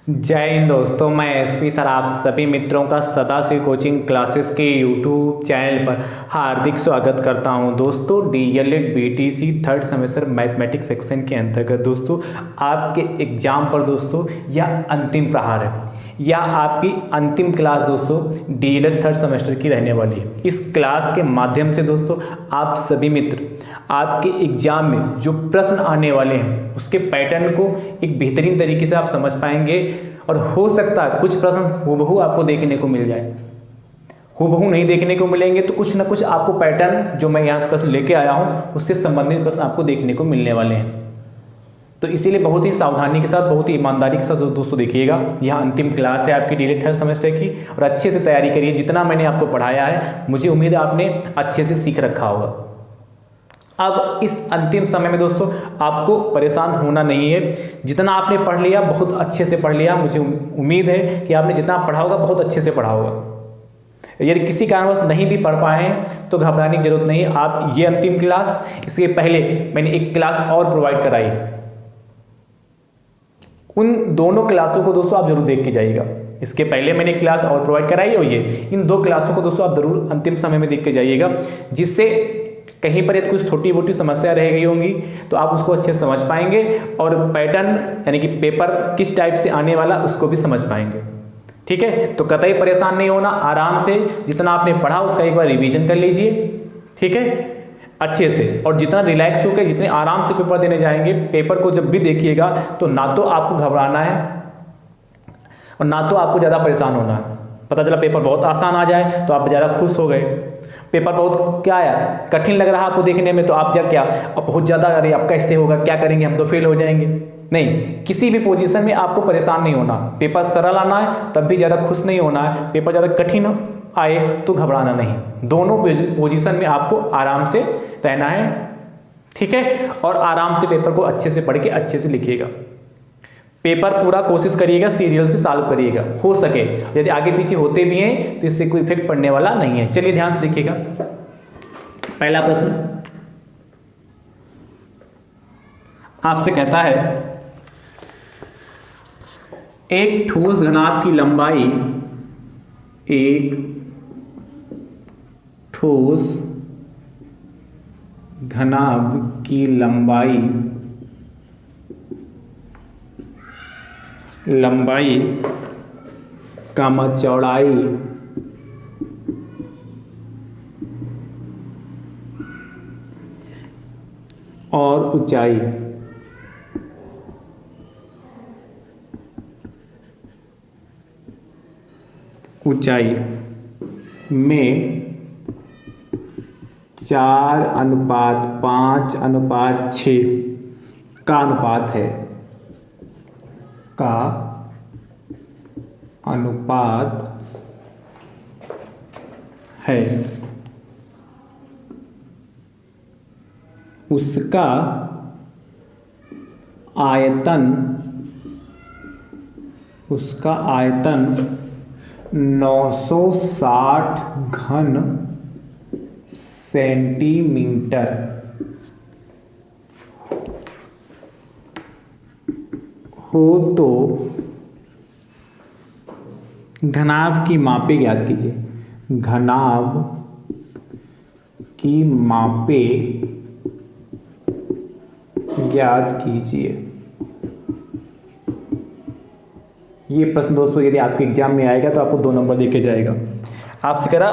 जय हिंद दोस्तों, मैं एसपी सर आप सभी मित्रों का सदाशिव कोचिंग क्लासेस के यूट्यूब चैनल पर हार्दिक स्वागत करता हूं। दोस्तों DElEd BTC third semester mathematics section के अंतर्गत दोस्तों आपके एग्जाम पर दोस्तों यह अंतिम प्रहार है या आपकी अंतिम क्लास दोस्तों डीएलएड थर्ड सेमेस्टर की रहने वाली है। इस क्लास के माध्यम से दोस्तों आप सभी मित्र आपके एग्जाम में जो प्रश्न आने वाले हैं उसके पैटर्न को एक बेहतरीन तरीके से आप समझ पाएंगे और हो सकता है कुछ प्रश्न हूबहू आपको देखने को मिल जाए। हूबहू नहीं देखने को मिलेंगे तो कुछ ना कुछ आपको पैटर्न जो मैं यहाँ प्रश्न लेके आया हूँ उससे संबंधित प्रश्न आपको देखने को मिलने वाले हैं। तो इसीलिए बहुत ही सावधानी के साथ, बहुत ही ईमानदारी के साथ दोस्तों देखिएगा। यह अंतिम क्लास है आपकी डीएलएड थर्ड सेमेस्टर की और अच्छे से तैयारी करिए। जितना मैंने आपको पढ़ाया है मुझे उम्मीद है आपने अच्छे से सीख रखा होगा। अब इस अंतिम समय में दोस्तों आपको परेशान होना नहीं है। जितना आपने पढ़ लिया बहुत अच्छे से पढ़ लिया। मुझे उम्मीद है कि आपने जितना पढ़ा होगा बहुत अच्छे से पढ़ा होगा। यदि किसी कारणवश नहीं भी पढ़ पाए हैं तो घबराने की जरूरत नहीं है। आप ये अंतिम क्लास, इसके पहले मैंने एक क्लास और प्रोवाइड कराई, उन दोनों क्लासों को दोस्तों आप जरूर देख के जाइएगा। इसके पहले मैंने क्लास और प्रोवाइड कराई और ये इन दो क्लासों को दोस्तों आप जरूर अंतिम समय में देख के जाइएगा, जिससे कहीं पर यदि कुछ छोटी मोटी समस्या रह गई होंगी तो आप उसको अच्छे से समझ पाएंगे और पैटर्न यानी कि पेपर किस टाइप से आने वाला उसको भी समझ पाएंगे। ठीक है, तो कतई परेशान नहीं होना, आराम से जितना आपने पढ़ा उसका एक बार रिवीजन कर लीजिए। ठीक है, अच्छे से, और जितना रिलैक्स होकर जितने आराम से पेपर देने जाएंगे, पेपर को जब भी देखिएगा तो ना तो आपको घबराना है और ना तो आपको ज़्यादा परेशान होना है। पता चला पेपर बहुत आसान आ जाए तो आप ज़्यादा खुश हो गए, पेपर बहुत क्या है कठिन लग रहा है आपको देखने में तो आप क्या अब बहुत ज़्यादा अरे अब कैसे होगा, क्या करेंगे, हम तो फेल हो जाएंगे। नहीं, किसी भी पोजीशन में आपको परेशान नहीं होना। पेपर सरल आना है तब भी ज़्यादा खुश नहीं होना है, पेपर ज़्यादा कठिन आए तो घबराना नहीं। दोनों पोजीशन में आपको आराम से रहना है। ठीक है, और आराम से पेपर को अच्छे से पढ़ के अच्छे से लिखिएगा। पेपर पूरा कोशिश करिएगा सीरियल से सॉल्व करिएगा, हो सके। यदि आगे पीछे होते भी हैं तो इससे कोई इफेक्ट पड़ने वाला नहीं है। चलिए ध्यान से देखिएगा। पहला प्रश्न आपसे कहता है एक ठोस घनाभ की लंबाई, एक ठोस घनाभ की लंबाई कामा चौड़ाई और ऊंचाई में 4:5:6 का अनुपात है, उसका आयतन 960 घन सेंटीमीटर हो तो घनाभ की मापे ज्ञात कीजिए। घनाभ की मापे ज्ञात कीजिए। ये प्रश्न दोस्तों यदि आपके एग्जाम में आएगा तो आपको 2 नंबर देके जाएगा। आपसे कह रहा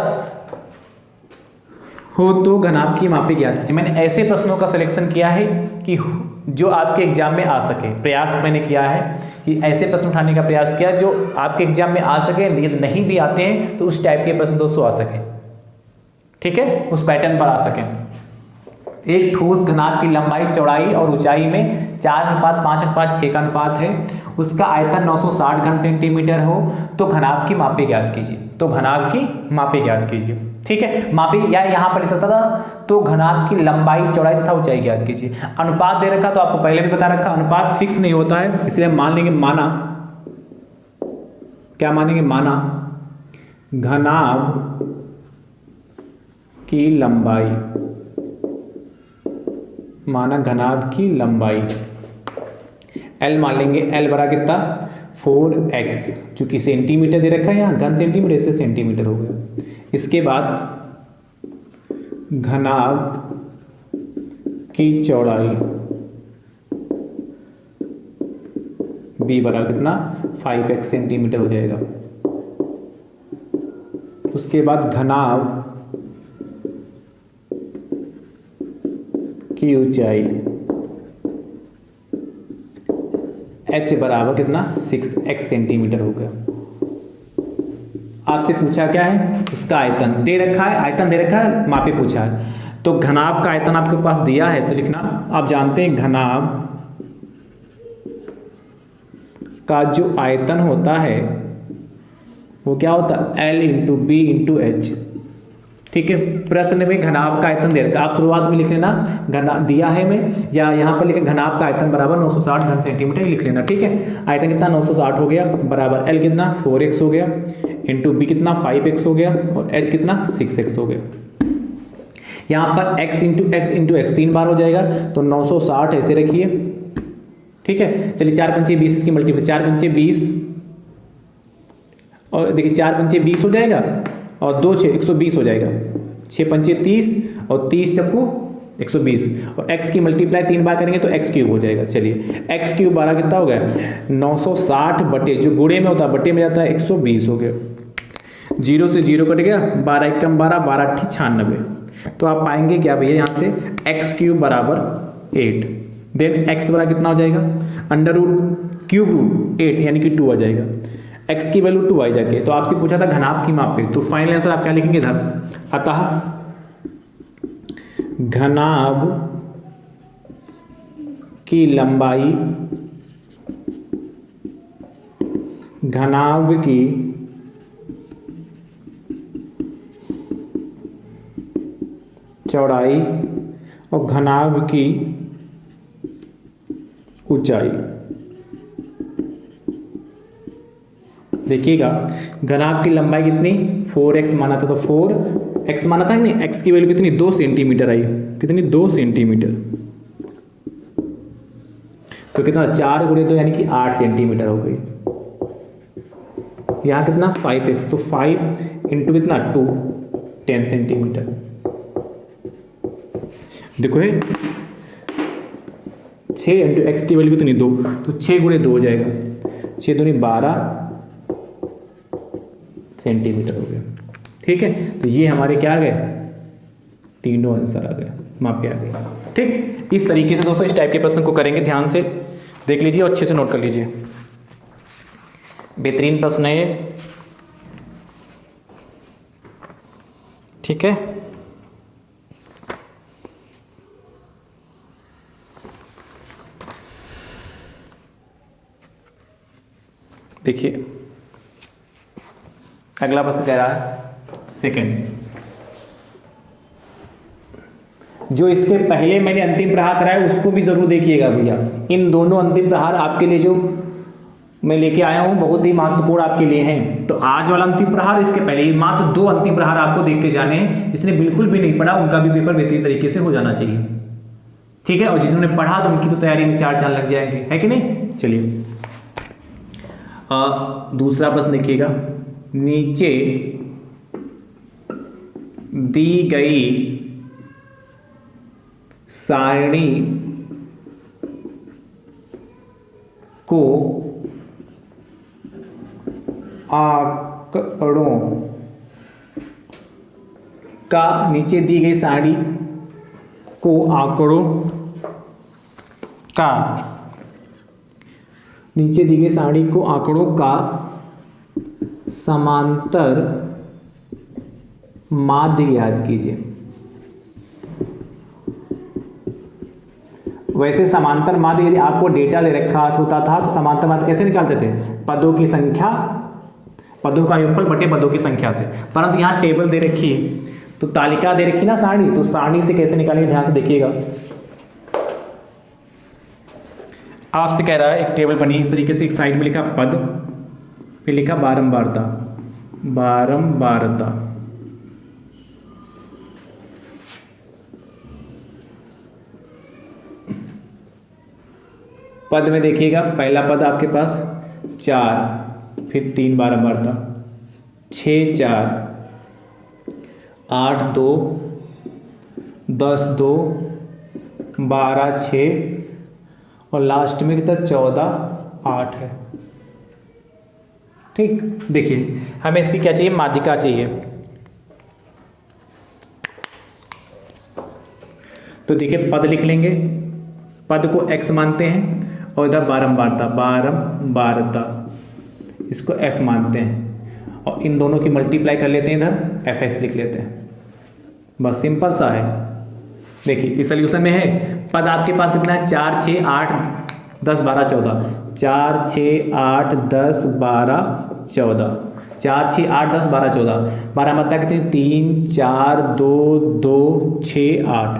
हो तो घनाभ की मापे ज्ञात कीजिए। मैंने ऐसे प्रश्नों का सिलेक्शन किया है कि जो आपके एग्जाम में आ सके। प्रयास मैंने किया है कि ऐसे प्रश्न उठाने का प्रयास किया जो आपके एग्जाम में आ सके। यदि नहीं भी आते हैं तो उस टाइप के प्रश्न दोस्तों आ सके। ठीक है, उस पैटर्न पर आ सके। एक ठोस घनाभ की लंबाई, चौड़ाई और ऊंचाई में 4:5:6 का अनुपात है, उसका आयतन 960 घन सेंटीमीटर हो तो घनाभ की मापे ज्ञात कीजिए। ठीक है, मापे या यहाँ पर लिखा था तो घनाभ की लंबाई, चौड़ाई तथा ऊंचाई ज्ञात कीजिए। अनुपात दे रखा तो आपको पहले भी बता रखा, अनुपात फिक्स नहीं होता है, इसलिए मान लेंगे माना घनाभ की लंबाई, माना घनाभ की लंबाई L मान लेंगे। L बड़ा कितना 4x, चूँकि सेंटीमीटर दे रखा है यहाँ, घन सेंटीमीटर, इससे सेंटीमीटर हो गया। इसके बाद घनाभ की चौड़ाई b बराबर कितना 5x सेंटीमीटर हो जाएगा। उसके बाद घनाभ की ऊंचाई h बराबर कितना 6x सेंटीमीटर हो गया। आपसे पूछा क्या है, इसका आयतन दे रखा है, आयतन दे रखा है, मापे पूछा है। तो घनाभ का आयतन आपके पास दिया है तो लिखना, आप जानते हैं घनाभ का जो आयतन होता है वो क्या होता है L into B into H. ठीक है, प्रश्न में घनाभ का आयतन दे रखा, आप शुरुआत में लिख लेना घना दिया है मैं, या यहाँ पर लिखे घनाभ का आयतन बराबर 960 घन सेंटीमीटर लिख लेना। ठीक है, आयतन कितना 960 हो गया, बराबर L कितना 4x हो गया, इंटू बी कितना 5x हो गया, और h कितना 6x हो गया। यहाँ पर x इंटू x 3 बार हो जाएगा, तो 960 ऐसे रखिए। ठीक है, चलिए 4 पंचे 20, इसकी मल्टीप्लाई 4 पंचे 20, और देखिए 4 पंचे 20 हो जाएगा, और 2 6 120 हो जाएगा, 6 पंचे 30, और 30 चक्कू 120, और x की मल्टीप्लाई 3 बार करेंगे तो x क्यूब हो जाएगा। चलिए x क्यूब 12 कितना हो गया 960 बटे, जो गुणे में होता है बटे में जाता है 120 हो गया। 0 से 0 कट गया, 12 एकम 12, 12 अट्ठी 96। तो आप पाएंगे क्या भैया यहाँ से x क्यूब बराबर 8, देन x बराबर कितना हो जाएगा अंडर रूट क्यूब रूट 8 यानी कि 2 आ जाएगा। x की वैल्यू 2 आई जाके, तो आपसे पूछा था घनाभ की माप पे, तो फाइनल आंसर आप क्या लिखेंगे इधर, अतः घनाभ की लंबाई, घनाभ की चौड़ाई और घनाभ की ऊंचाई। देखिएगा घनाभ की लंबाई कितनी 4x माना था, तो 4x माना था नहीं, x की वैल्यू कितनी 2 सेंटीमीटर आई, कितनी 2 सेंटीमीटर, तो कितना 4 गुणे 2 यानी कि 8 सेंटीमीटर हो गई। यहाँ कितना 5x, तो 5 इंटू कितना 2 10 सेंटीमीटर। देखो 6 इंटू एक्स की वैल्यू कितनी 2, तो 6 गुणे 2 हो जाएगा, 6 दूनी 12 सेंटीमीटर हो गया। ठीक है, तो ये हमारे क्या आ गए, तीनों आंसर आ गए, मापे आ गए। ठीक, इस तरीके से दोस्तों इस टाइप के प्रश्न को करेंगे, ध्यान से देख लीजिए और अच्छे से नोट कर लीजिए, बेहतरीन प्रश्न है ये। ठीक है, देखिए अगला प्रश्न कह रहा है सेकंड, जो इसके पहले मैंने अंतिम प्रहार कराया उसको भी जरूर देखिएगा भैया। इन दोनों अंतिम प्रहार आपके लिए जो मैं लेके आया हूं बहुत ही महत्वपूर्ण आपके लिए हैं। तो आज वाला अंतिम प्रहार, इसके पहले ही मात्र 2 अंतिम प्रहार आपको देख के जाने हैं। जिसने बिल्कुल भी नहीं पढ़ा उनका भी पेपर बेहतरीन तरीके से हो जाना चाहिए। ठीक है, और जिन्होंने पढ़ा तो उनकी तो तैयारी में 4 चांद लग जाएंगे, है कि नहीं। चलिए दूसरा प्रश्न देखिएगा, नीचे दी गई सारणी को आंकड़ों का, नीचे दी गई सारणी को आंकड़ों का, नीचे दी गई सारणी को आंकड़ों का समांतर माध्य ज्ञात कीजिए। वैसे समांतर माध्य यदि आपको डेटा दे रखा होता था तो समांतर माध्य कैसे निकालते थे, पदों की संख्या, पदों का योगफल बटे पदों की संख्या से। परंतु यहाँ टेबल दे रखी है, तो तालिका दे रखी ना सारणी, तो सारणी से कैसे निकालेंगे ध्यान से देखिएगा। आपसे कह रहा है एक टेबल बनी इस तरीके से, एक साइड में लिखा पद, फिर लिखा बारंबारता, बारंबारता, पद में देखिएगा पहला पद आपके पास 4, फिर 3 12 बढ़ता, 6 4 8 2 10 2 12 6 और लास्ट में कितना 14 8 है। ठीक, देखिए हमें इसकी क्या चाहिए, माध्यिका चाहिए। तो देखिए पद लिख लेंगे, पद को x मानते हैं और इधर बारंबारता इसको f मानते हैं और इन दोनों की मल्टीप्लाई कर लेते हैं, इधर fx लिख लेते हैं। बस सिंपल सा है। देखिए इस सोल्यूशन में है, पद आपके पास कितना है 4 6 8 10 12 14, 4 6 8 10 12 14, 4 6 8 10 12 14, 12 मतलब कितनी 3 4 2 2 6 8।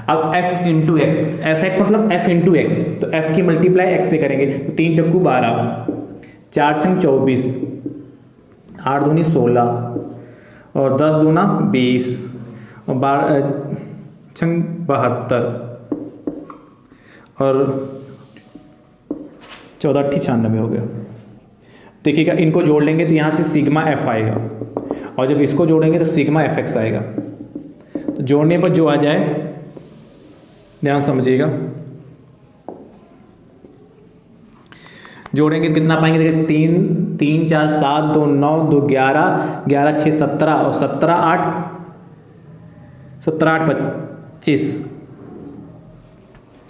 अब f into x, F x मतलब f इंटू एक्स, तो f की मल्टीप्लाई x से करेंगे तो 3 चक्कू 12, 4 छंग 24, 8 दूनी 16 और 10 दूना 20 और 12 छंग 72 और 14 8 96 हो गया। देखिएगा इनको जोड़ लेंगे तो यहाँ से सिग्मा f आएगा और जब इसको जोड़ेंगे तो सिग्मा एफ एक्स आएगा। तो जोड़ने पर जो आ जाए ध्यान समझिएगा, जोड़ेंगे कितना पाएंगे, देखिए 3 3 4 7 2 9 2 11 11 6 17 और 17 8 25।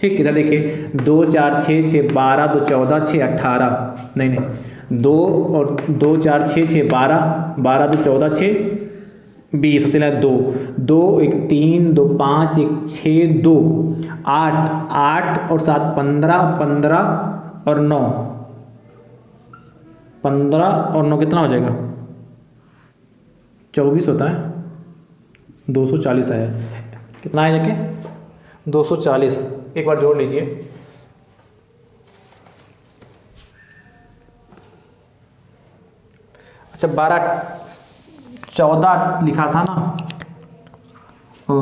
ठीक, इधर देखिए 2 4 6 6 12 2 14 6 18, नहीं 2 और 2 4 6 6 12 12 2 14 6 20, चला 2 2 1 3 2 5 1 6 2 8 8 और 7 15 15 और 9 15 और 9 कितना हो जाएगा 24 होता है, 240 आया। कितना है जाके 240, एक बार जोड़ लीजिए। अच्छा 12 14 लिखा था ना,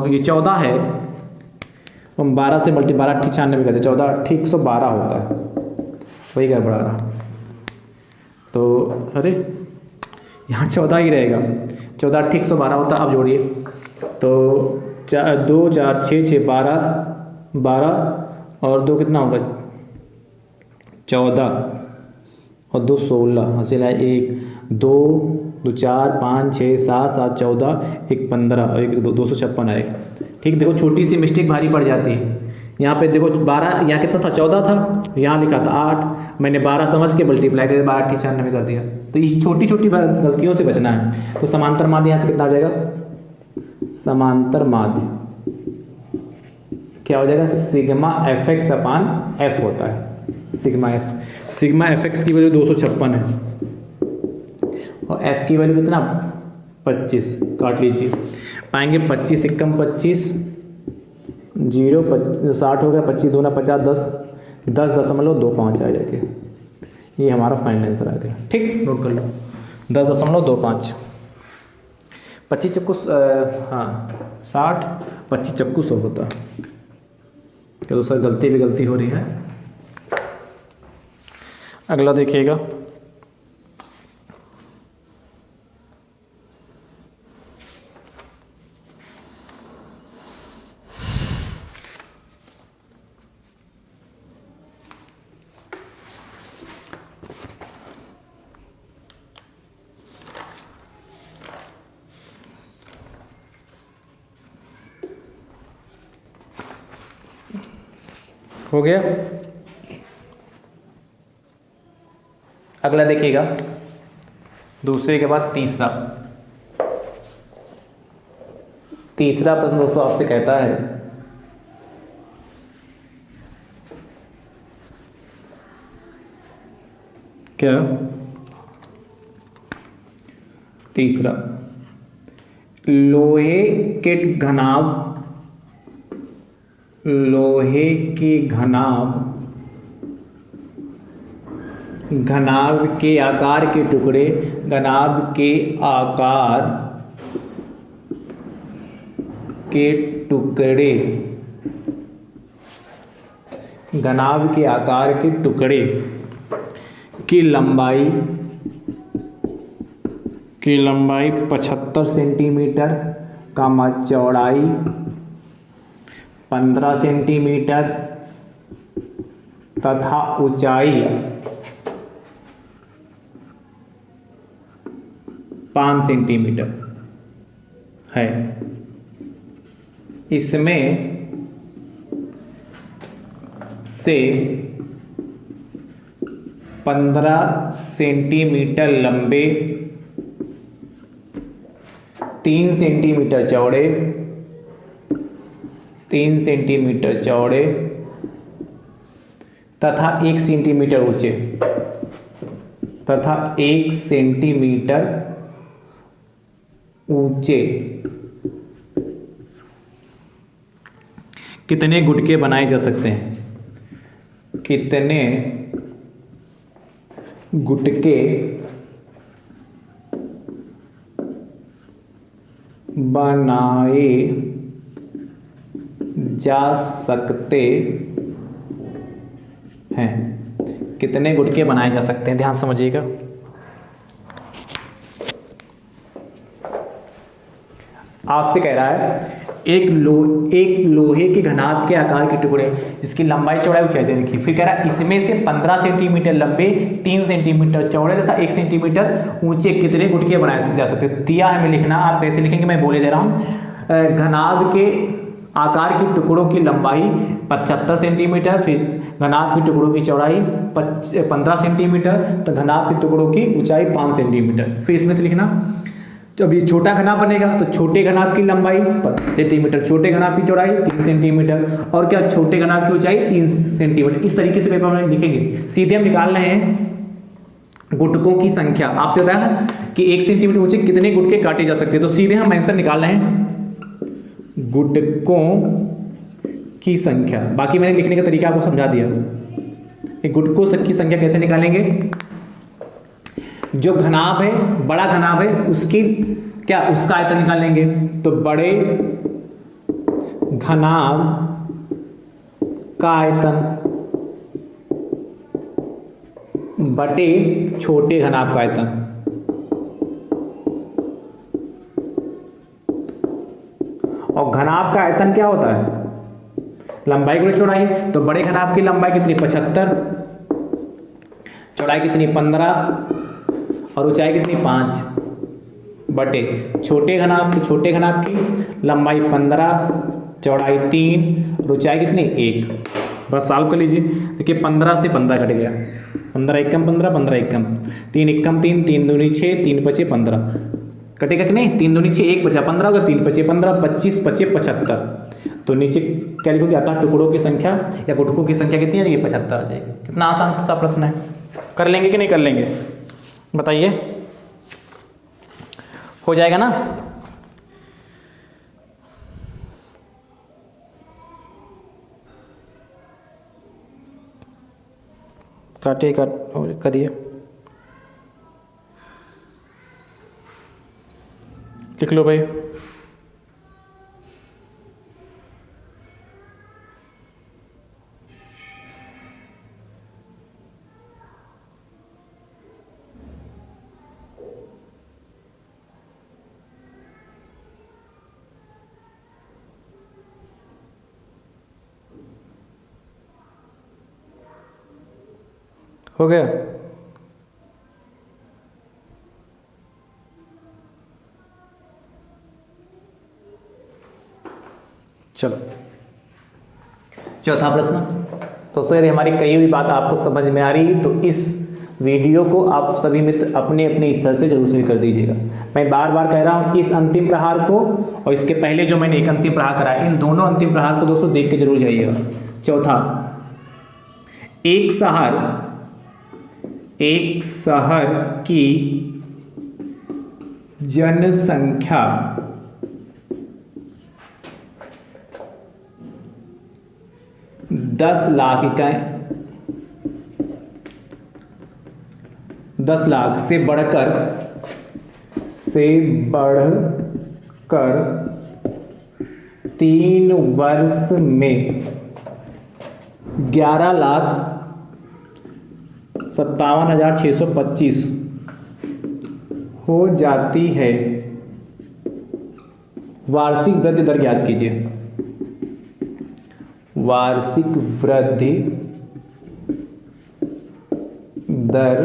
ये 14 है, हम 12 से मल्टी 12 ठीक 96 करते, 14 ठीक 112 होता है, वही क्या बढ़ा रहा। तो अरे यहाँ 14 ही रहेगा, 14 ठीक 112 होता। अब जोड़िए तो 2 4 6 6 12 12 और 2 कितना होगा 14 और 2 16, हासिल है 1 2 2 4 5 6 7 7 14 1 15 और 1 256 आएगा। ठीक, देखो छोटी सी मिस्टेक भारी पड़ जाती है। यहाँ पे देखो 12, यहाँ कितना था 14 था, यहाँ लिखा था 8, मैंने 12 समझ के मल्टीप्लाई कर 12 ठीक 96 कर दिया। तो ये छोटी छोटी गलतियों से बचना है। तो समांतर माध्य यहाँ से कितना हो जाएगा, समांतर माध्य क्या हो जाएगा, sigma F x upon F होता है। सिग्मा एफ एक्स की वैल्यू 256 है और एफ की वैल्यू कितना 25, काट लीजिए पाएंगे 25 एकम 25 0 60 हो गया, 25 दूना 50 10.25 आ जाएगा। ये हमारा फाइनल आंसर आ गया। ठीक, नोट कर लो 10.25, 25 चक्कू हाँ 60, 25 चक्कू 100 होता है। क्या दूसरा गलती हो रही है। अगला देखिएगा, हो गया। अगला देखिएगा, दूसरे के बाद तीसरा प्रश्न दोस्तों आपसे कहता है क्या, तीसरा लोहे के घनाभ के आकार के टुकड़े, घनाभ के आकार के टुकड़े की लंबाई 75 सेंटीमीटर, चौड़ाई 15 सेंटीमीटर तथा ऊंचाई 5 सेंटीमीटर है। इसमें से 15 सेंटीमीटर लंबे, 3 सेंटीमीटर चौड़े, 3 सेंटीमीटर चौड़े तथा 1 सेंटीमीटर ऊंचे, तथा 1 सेंटीमीटर ऊंचे कितने गुटके बनाए जा सकते हैं? कितने गुटके बनाए जा सकते हैं? कितने गुटके बनाए जा सकते हैं? ध्यान समझिएगा। आपसे कह रहा है एक लोहे के घनाभ के आकार के टुकड़े जिसकी लंबाई चौड़ाई ऊंचाई दे रखी, फिर कह रहा है इसमें से 15 सेंटीमीटर लंबे, 3 सेंटीमीटर चौड़े तथा 1 सेंटीमीटर ऊंचे कितने गुटके बनाए जा सकते हैं? दिया है हमें लिखना, आप कैसे लिखेंगे मैं बोले दे रहा हूँ। घनाभ के आकार के टुकड़ों की लंबाई 75 सेंटीमीटर, फिर घनाभ के टुकड़ों की चौड़ाई 15 सेंटीमीटर, तो घनाभ के टुकड़ों की ऊंचाई 5 सेंटीमीटर। फिर इसमें से लिखना, तो अभी छोटा घनाभ बनेगा तो छोटे घनाभ की लंबाई 5 सेंटीमीटर, छोटे घनाभ की चौड़ाई 3 सेंटीमीटर, और क्या छोटे घनाभ की ऊंचाई 3 सेंटीमीटर। इस तरीके से पेपर में लिखेंगे। सीधे हम निकाल रहे हैं गुटकों की संख्या। आपसे बताया है कि 1 सेंटीमीटर ऊंचे कितने गुटके काटे जा सकते हैं, तो सीधे हम आंसर निकाल रहे हैं गुटकों की संख्या। बाकी मैंने लिखने का तरीका आपको समझा दिया। गुटकों की संख्या कैसे निकालेंगे? जो घनाभ है, बड़ा घनाभ है, उसकी क्या उसका आयतन निकालेंगे, तो बड़े घनाभ का आयतन बटे छोटे घनाभ का आयतन। और घनाभ का आयतन क्या होता है? लंबाई गुणे चौड़ाई। तो बड़े घनाभ की लंबाई कितनी? 75, चौड़ाई कितनी? 15, और ऊंचाई कितनी? 5 बटे छोटे घनाभ। तो छोटे घनाभ की लंबाई 15, चौड़ाई 3 और ऊंचाई कितनी? 1। बस सॉल्व कर लीजिए। देखिए 15 से 15 कट गया, 15 एकम 15, 15 एकम 3 एकम 3, 3 दूनी 6, 3 पचे 15 कटेगा कि नहीं? 3 दूनी 6, 1 बचा 15 होगा, 3 पचे 15, 25 पचे 75। तो नीचे क्या लिखोगे? आता है टुकड़ों की संख्या या गुटकों की संख्या कितनी आ जाएगी? 75 आ जाएगी। कितना आसान सा प्रश्न है, कर लेंगे कि नहीं कर लेंगे बताइए? हो जाएगा ना? काटिए, करिए, लिख लो भाई। हो गया? चलो चौथा प्रश्न। दोस्तों यदि हमारी कही हुई बात आपको समझ में आ रही तो इस वीडियो को आप सभी मित्र अपने अपने स्तर से जरूर शुरू कर दीजिएगा। मैं बार बार कह रहा हूँ इस अंतिम प्रहार को और इसके पहले जो मैंने एक अंतिम प्रहार कराया, इन दोनों अंतिम प्रहार को दोस्तों देख के जरूर जाइएगा। चौथा, एक शहर की जनसंख्या 10 लाख इकाई 10 लाख से बढ़कर 3 वर्ष में 11 लाख 57,625 हो जाती है। वार्षिक वृद्धि दर ज्ञात कीजिए। वार्षिक वृद्धि दर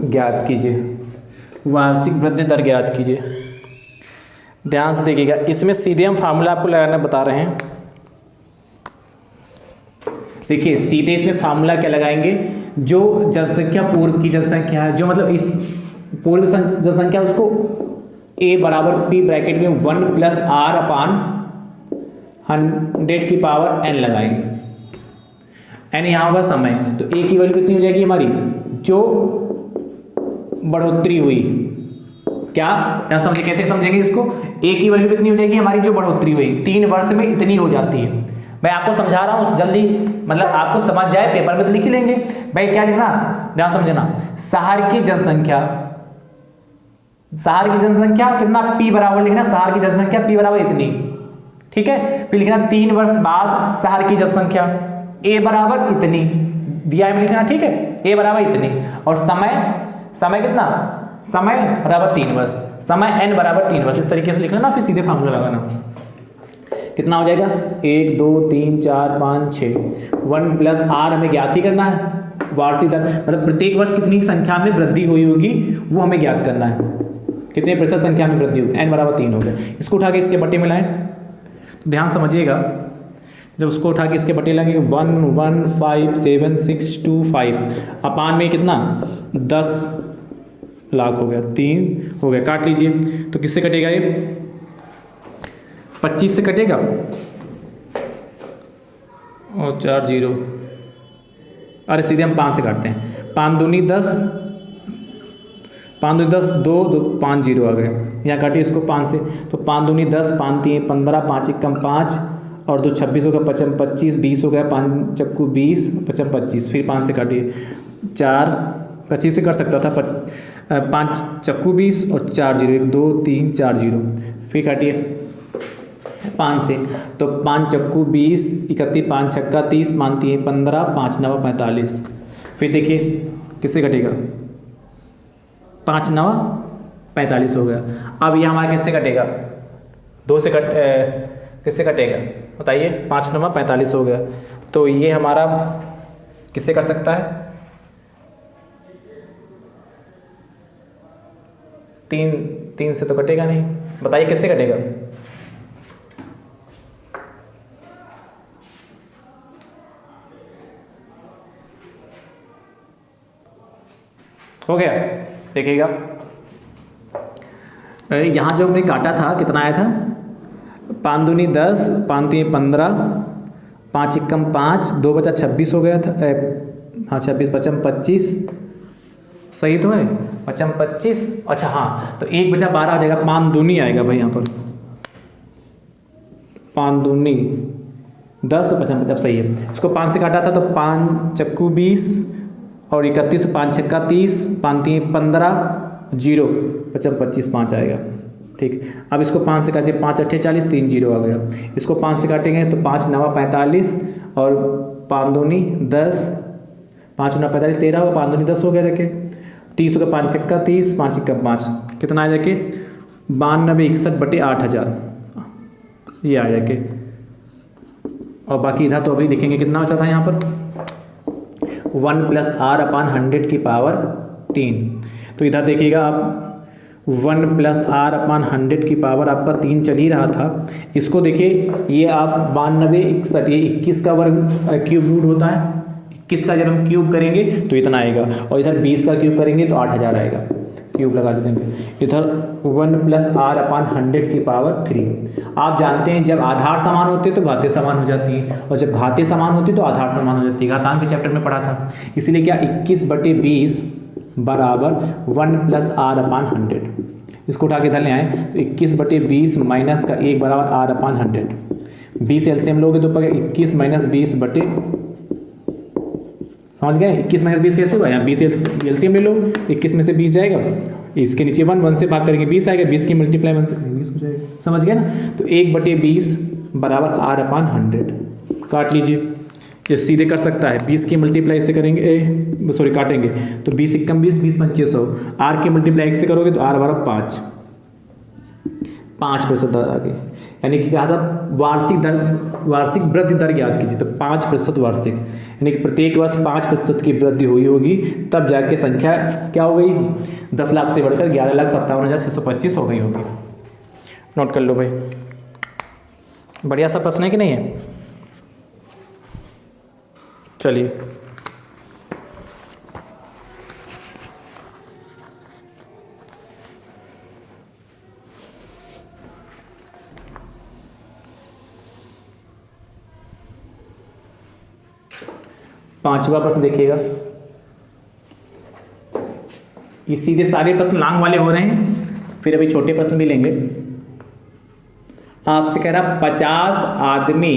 ज्ञात कीजिए। वार्षिक वृद्धि दर ज्ञात कीजिए। ध्यान से देखिएगा, इसमें सीधे हम फार्मूला आपको लगाना बता रहे हैं। देखिए सीधे इसमें फार्मूला क्या लगाएंगे, जो जनसंख्या पूर्व की जनसंख्या है, जो मतलब इस पूर्व जनसंख्या, उसको a बराबर p ब्रैकेट में 1 + r/100 की पावर n लगाएंगे। n यहाँ होगा समय, तो a की वैल्यू कितनी हो जाएगी हमारी, जो बढ़ोतरी हुई। क्या समझे, कैसे समझेंगे इसको, a की वैल्यू कितनी हो जाएगी हमारी, जो बढ़ोतरी हुई 3 वर्ष में इतनी हो जाती है। मैं आपको समझा रहा हूँ जल्दी, मतलब आपको समझ जाए, पेपर में तो लिख ही लेंगे भाई। क्या लिखना, ध्यान समझना, शहर की जनसंख्या कितना, p बराबर लिखना, शहर की जनसंख्या p बराबर इतनी, ठीक है। फिर लिखना 3 वर्ष बाद शहर की जनसंख्या a बराबर इतनी दिया है, लिखना, ठीक है, a बराबर इतनी। और समय कितना, समय बराबर 3 वर्ष, समय n बराबर 3 वर्ष। इस तरीके से लिखना ना, फिर सीधे फार्मूला लगाना। कितना हो जाएगा, 1 2 3 4 5 6, 1 + r हमें ज्ञात ही करना है। वार्षिक दर मतलब प्रत्येक वर्ष कितनी संख्या में वृद्धि हुई होगी वो हमें ज्ञात करना है, कितने प्रतिशत संख्या में वृद्धि होगी। n बराबर 3 हो गया। इसको उठा के इसके बटे में लाएं, तो ध्यान समझिएगा, जब उसको उठा के इसके बटे लगेंगे 1,157,625 अपान में कितना 10 लाख हो गया, 3 हो गया, काट लीजिए। तो किससे कटेगा ये, 25 से कटेगा और 4 0, अरे सीधे हम 5 से काटते हैं। 5 दूनी 10, 5 दूनी 10, 2 2 5 0 आ गए, यहाँ काटिए इसको 5 से, तो 5 दूनी 10, 5 3 15, 5 1 5 और 2 26 हो गया, 5 25 20 हो गया, 5 चक्कू 20, 5 25, फिर 5 से काटिए, 4 25 से कर सकता था, 5 चक्कू 20 और 4 0, 1 2 3 4 0, फिर काटिए 5 से, तो 5 चक्कू 20, 31, 5 छक्का 30, 5 3 15, 5 9 45। फिर देखिए किससे कटेगा, 5 9 45 हो गया। अब ये हमारा किससे कटेगा, 2 से किससे कटेगा बताइए, 5 9 45 हो गया। तो ये हमारा किससे कर सकता है, 3 से तो कटेगा नहीं, बताइए किससे कटेगा, हो गया। देखिएगा यहाँ जो हमने काटा था कितना आया था, 5 दूनी 10, 5 3 15, 5 1 5, 2 बचा 26 हो गया था, हाँ 26, 5 25, सही तो है, 5 25, अच्छा हाँ, तो 1 बचा 12 हो जाएगा, 5 दूनी आएगा भाई यहाँ पर, 5 दूनी 10 और 5 सही है। इसको 5 से काटा था तो 5 चक्कू 20 और 31, 5 छक्का 30, 5 3 15 0, 5 25 5 आएगा, ठीक। अब इसको 5 से काटिए, 5 8 40, 3 0 आ गया। इसको 5 से काटेंगे तो 5 9 45 और 5 दूनी 10, 5 9 45 13 होगा, 5 दूनी 10 हो गया, देखिए 30 होगा, 5 छक्का 30, 5 1 5, कितना आ जाके 92,61/8000 ये आ जाके। और बाकी इधर तो अभी लिखेंगे कितना बचा था यहाँ पर, 1 + r/100 की पावर 3। तो इधर देखिएगा आप 1 + r/100 की पावर आपका 3 चल ही रहा था। इसको देखिए, ये आप 92 61, ये 21 का वर्ग क्यूब रूट होता है, 21 का जब हम क्यूब करेंगे तो इतना आएगा, और इधर 20 का क्यूब करेंगे तो 8000 आएगा, क्यूब लगा देंगे। इधर 1 + r/100 की पावर 3। आप जानते हैं जब आधार समान होते हैं तो घातें समान हो जाती है, और जब घातें समान होती है तो आधार समान हो जाती है, घातांक के चैप्टर में पढ़ा था। इसलिए क्या 21/20 बराबर 1 + r/100। इसको उठा के इधर ले आए तो 21/20 माइनस का 1 बराबर r/100। 20 एलसीएम लोगे तो 21 - 20 बटे, समझ गए, 21 - 20 कैसे हुआ, यहाँ 20 एलसीएम ले लो, 21 में से 20 जाएगा, इसके नीचे 1 से भाग करेंगे 20 आएगा, 20 की मल्टीप्लाई 1 से 20 हो जाएगा, समझ गए ना। तो 1/20 बराबर r/100, काट लीजिए। ये सीधे कर सकता है, 20 की मल्टीप्लाई से करेंगे, सॉरी काटेंगे तो 20 एकम 20, 20 पंचे 100, आर की मल्टीप्लाई 1 से करोगे तो आर बारह 5% आ गई। यानी कि क्या था, वार्षिक वृद्धि दर ज्ञात कीजिए, तो 5% वार्षिक, यानी कि प्रत्येक वर्ष 5% की वृद्धि हुई होगी, तब जाके संख्या क्या हो गई, 10 लाख से बढ़कर 11,57,625 हो गई होगी। नोट कर लो भाई, बढ़िया सा प्रश्न है कि नहीं है। चलिए पांचवा प्रश्न देखिएगा। ये सीधे सारे प्रश्न लांग वाले हो रहे हैं, फिर अभी छोटे प्रश्न भी लेंगे। आपसे कह रहा 50 आदमी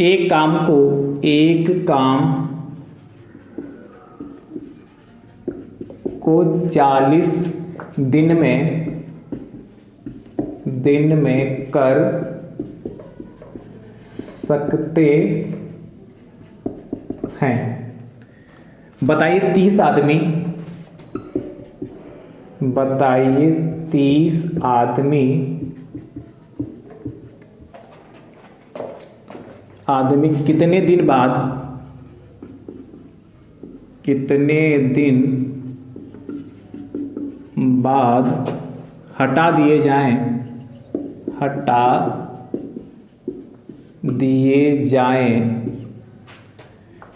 एक काम को 40 दिन में कर सकते हैं। बताइए 30 आदमी कितने दिन बाद हटा दिए जाएं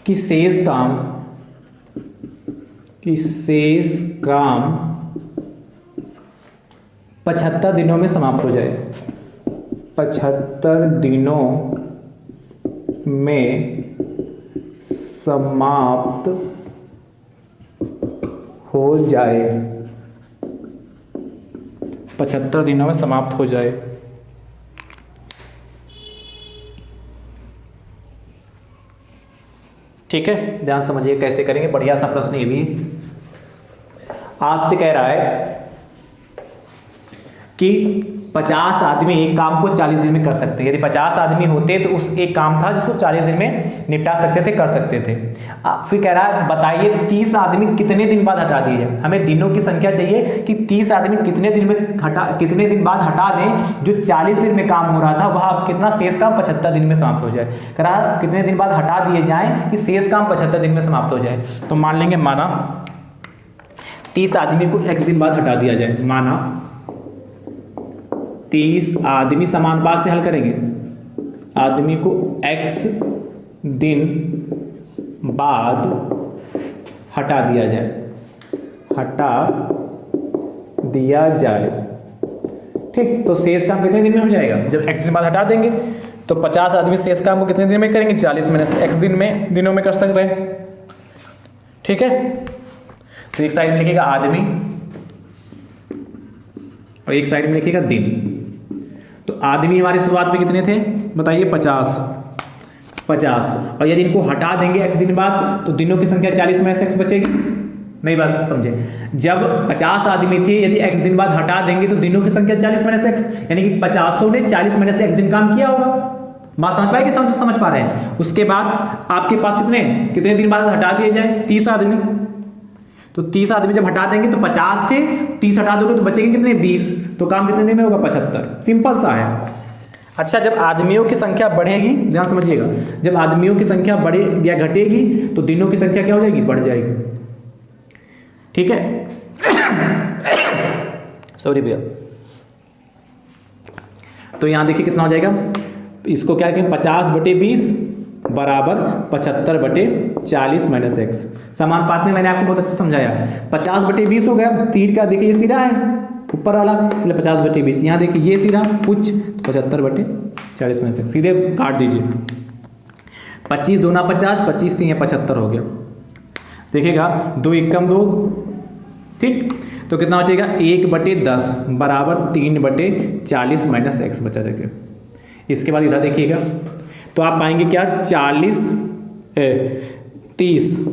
कि शेष काम 75 दिनों में समाप्त हो जाए। 75 दिनों में समाप्त हो जाए। 75 दिनों में समाप्त हो जाए। ठीक है, ध्यान समझिए कैसे करेंगे, बढ़िया सा प्रश्न ये भी आपसे कह रहा है कि 50 आदमी एक काम को 40 दिन में कर सकते हैं। यदि 50 आदमी होते तो उस एक काम था जिसको 40 दिन में निपटा सकते थे, कर सकते थे। फिर कह रहा है बताइए 30 आदमी कितने दिन बाद हटा दिए जाए। हमें दिनों की संख्या चाहिए कि 30 आदमी कितने दिन बाद हटा दें, जो 40 दिन में काम हो रहा था वह अब कितना शेष काम 75 दिन में समाप्त हो जाए। कह रहा कितने दिन बाद हटा दिए जाएं कि शेष काम 75 दिन में समाप्त हो जाए। तो मान लेंगे, माना 30 आदमी को x दिन बाद हटा दिया जाए। माना 30 आदमी समानुपात से हल करेंगे, आदमी को x दिन बाद हटा दिया जाए। ठीक, तो शेष काम कितने दिन में हो जाएगा, जब x दिन बाद हटा देंगे तो 50 आदमी शेष काम को कितने दिन में करेंगे, 40 में से x दिनों में कर सकते हैं। ठीक है, तो एक साइड में लिखिएगा आदमी और एक साइड में लिखिएगा दिन। तो आदमी हमारे शुरुआत में कितने थे बताइए, 50, और यदि इनको हटा देंगे x दिन बाद तो दिनों की संख्या 40 में से x बचेगी। नई बात समझे, जब 50 आदमी थे यदि x दिन बाद हटा देंगे तो दिनों की संख्या 40 में से x, यानी कि 50 ने 40 में से x दिन काम किया होगा। बात समझ पाए कि समझ पा रहे हैं। उसके बाद आपके पास कितने दिन बाद हटा दिए जाए, 30 आदमी। तो 30 आदमी जब हटा देंगे तो 50 थे, 30 हटा दोगे तो बचेंगे कितने, 20। तो काम कितने दिन में होगा, 75। सिंपल सा है। अच्छा, जब आदमियों की संख्या बढ़ेगी, ध्यान समझिएगा, जब आदमियों की संख्या बढ़ेगी या घटेगी तो दिनों की संख्या क्या हो जाएगी, बढ़ जाएगी। ठीक है, सॉरी भैया। तो यहां देखिए कितना हो जाएगा, इसको क्या कहेंगे, 50/20 बराबर 75/40 माइनस x। समानुपात में मैंने आपको बहुत अच्छा समझाया। 50/20 हो गया, तीर का देखिए ये सीधा है ऊपर वाला, इसलिए 50/20। यहाँ देखिए ये सीधा कुछ 75/40 माइनस x, सीधे काट दीजिए। 25 दूना 50, 25 3 75 हो गया। देखिएगा 2 एकम 2, ठीक, तो कितना बचेगा, 1/10 बराबर 3/40 माइनस x बचा रहेगा। इसके बाद इधर देखिएगा तो आप पाएंगे क्या, 30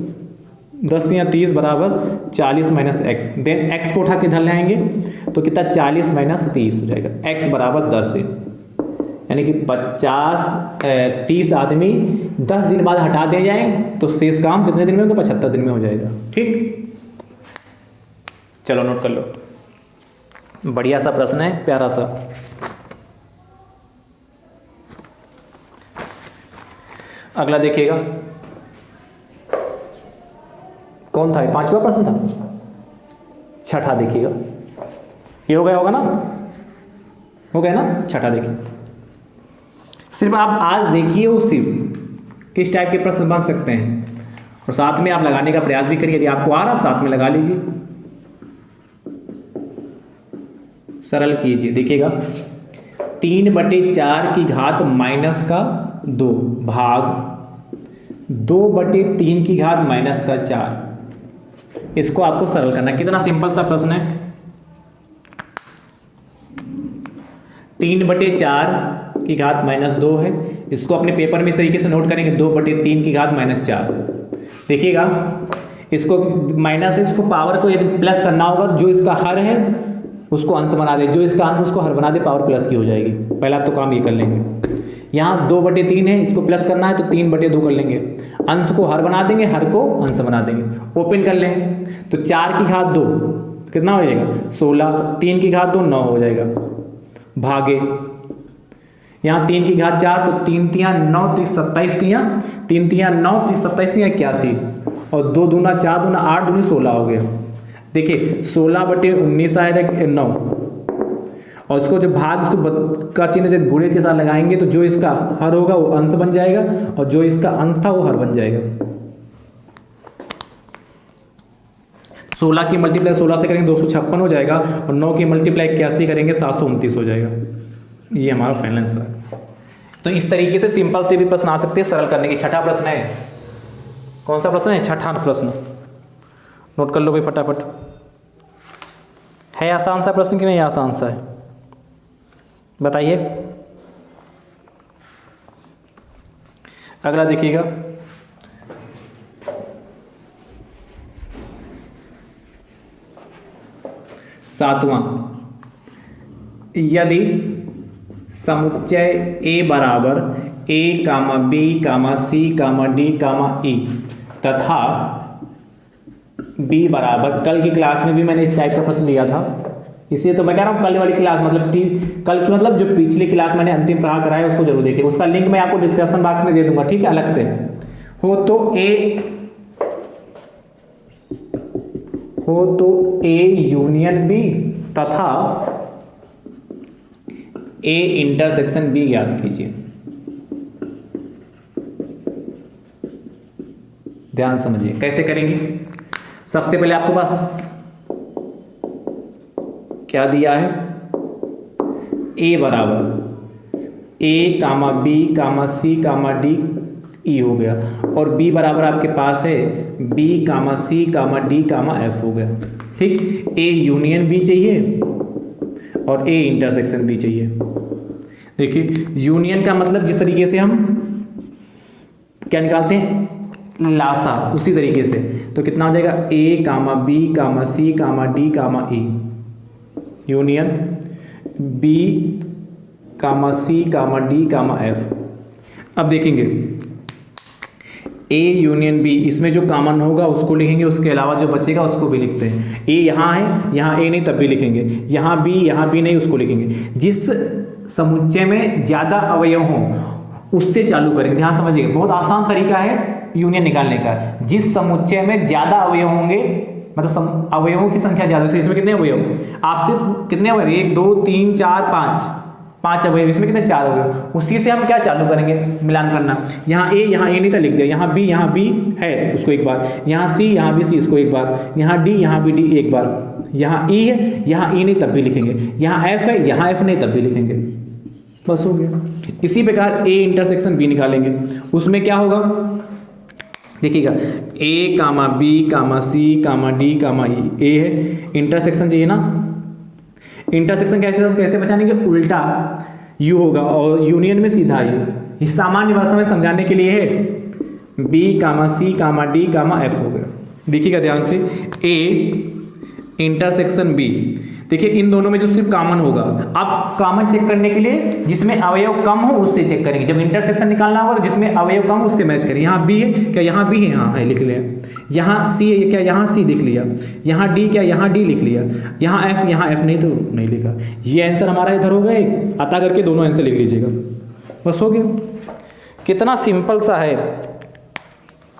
10 या 30 बराबर 40 माइनस x। देन x को उठा के इधर ले आएंगे तो कितना, 40 माइनस 30 हो जाएगा। x बराबर 10 दिन, यानी कि 30 आदमी 10 दिन बाद हटा दिए जाए तो शेष काम कितने दिन में होगा? 75 दिन में हो जाएगा। ठीक, चलो नोट कर लो। बढ़िया सा प्रश्न है, प्यारा सा। अगला देखिएगा, कौन था? 5वां प्रश्न था। छठा देखिएगा, ये हो गया होगा ना? हो गया ना? छठा देखिए, सिर्फ आप आज देखिए वो सिर्फ किस टाइप के प्रश्न बन सकते हैं, और साथ में आप लगाने का प्रयास भी करिए। यदि आपको आ रहा साथ में लगा लीजिए, सरल कीजिए। देखिएगा, 3/4 की घात -2 भाग 2/3 की घात -4, इसको आपको सरल करना है। कितना सिंपल सा प्रश्न है। 3/4 की घात -2 है, इसको अपने पेपर में इस तरीके से नोट करेंगे, 2/3 की घात -4। देखिएगा, इसको माइनस है, इसको पावर को यदि प्लस करना होगा, जो इसका हर है उसको अंश बना दे, जो इसका अंश उसको हर बना दे, पावर प्लस की हो जाएगी। पहला तो काम ये कर लेंगे। यहाँ 2/3 है, इसको प्लस करना है तो 3/2 कर लेंगे, अंश को हर बना देंगे, हर को अंश बना देंगे। ओपन कर लें तो 4 की घात 2 कितना हो जाएगा? 16, 3 की घात 2 9 हो जाएगा, भागे यहाँ 3 की घात 4 तो 3 तियाँ 9 27 तियाँ 3 तियाँ 9 27 तियाँ 81, और 2 दूना 4 दूना 8 दूनी 16 हो गया। देखिए 16/19 आएगा 9, और इसको जब भाग इसको का चिन्ह जब गुणे के साथ लगाएंगे तो जो इसका हर होगा वो अंश बन जाएगा, और जो इसका अंश था वो हर बन जाएगा। 16 की मल्टीप्लाई 16 से करेंगे 256 हो जाएगा, और 9 की मल्टीप्लाई 81 करेंगे 729 हो जाएगा। ये हमारा फाइनल आंसर है। तो इस तरीके से सिंपल से भी प्रश्न आ सकते हैं सरल करने की। छठा प्रश्न है, कौन सा प्रश्न है? छठा प्रश्न, नोट कर लो भाई फटाफट। है आसान सा प्रश्न कि नहीं आसान सा है? बताइए। अगला देखिएगा, सातवां, यदि समुच्चय A बराबर A, B, C, D, E तथा B बराबर, कल की क्लास में भी मैंने इस टाइप का प्रश्न लिया था, इसलिए तो मैं कह रहा हूँ कल वाली क्लास मतलब कल की मतलब जो पिछली क्लास मैंने अंतिम पढ़ा कराया उसको जरूर देखिए, उसका लिंक मैं आपको डिस्क्रिप्शन बॉक्स में दे दूंगा, ठीक है, अलग से। हो तो A यूनियन B तथा A इंटरसेक्शन B याद कीजिए। ध्यान समझिए कैसे करेंगे। सबसे पहले आपके पास क्या दिया है? A बराबर A, B, C, D, E हो गया, और B बराबर आपके पास है B, C, D, F हो गया, ठीक। A यूनियन B चाहिए और A इंटरसेक्शन B चाहिए। देखिए यूनियन का मतलब जिस तरीके से हम क्या निकालते हैं लासा, उसी तरीके से, तो कितना हो जाएगा A, B, C, D, E union B, C, D, F। अब देखेंगे A यूनियन B, इसमें जो कॉमन होगा उसको लिखेंगे, उसके अलावा जो बचेगा उसको भी लिखते हैं। A यहाँ है, यहाँ A नहीं तब भी लिखेंगे, यहाँ B नहीं उसको लिखेंगे। जिस समुच्चय में ज़्यादा अवयव हों उससे चालू करेंगे। ध्यान समझिएगा, बहुत आसान तरीका है यूनियन निकालने का। जिस समुच्चय में ज़्यादा अवयव होंगे, मतलब अवयवों की संख्या ज़्यादा है, इसमें कितने अवयव? आपसे कितने अवयव? 1 2 3 4 5 अवयव, इसमें कितने? 4 अवयव। उसी से हम क्या चालू करेंगे मिलान करना। यहाँ A नहीं था लिख दिया, यहाँ B है उसको एक बार, यहाँ B C इसको एक बार, यहाँ B D एक बार, यहाँ E है, यहाँ E नहीं तब भी लिखेंगे, यहाँ F है, यहाँ F नहीं तब भी लिखेंगे, बस हो गया। इसी प्रकार A इंटरसेक्शन B निकालेंगे, उसमें क्या होगा देखिएगा A, B, C, D, E। A है, इंटरसेक्शन चाहिए ना, इंटरसेक्शन कैसे बचानेंगे? उल्टा U होगा और यूनियन में सीधा U। इस सामान्य भाषा में समझाने के लिए है B, C, D, F हो गया। देखिएगा ध्यान से A इंटरसेक्शन B, देखिए इन दोनों में जो सिर्फ कॉमन होगा, आप कॉमन चेक करने के लिए जिसमें अवयव कम हो उससे चेक करेंगे। जब इंटरसेक्शन निकालना होगा तो जिसमें अवयव कम हो उससे मैच करेंगे। यहाँ बी है क्या, यहाँ बी है, हाँ है, लिख लिया। यहाँ सी है क्या, यहाँ सी लिख लिया। यहाँ डी क्या, यहाँ डी लिख लिया। यहाँ एफ नहीं तो नहीं लिखा। ये आंसर हमारा इधर होगा एक, अतः करके दोनों आंसर लिख लीजिएगा, बस हो गया। कितना सिंपल सा है,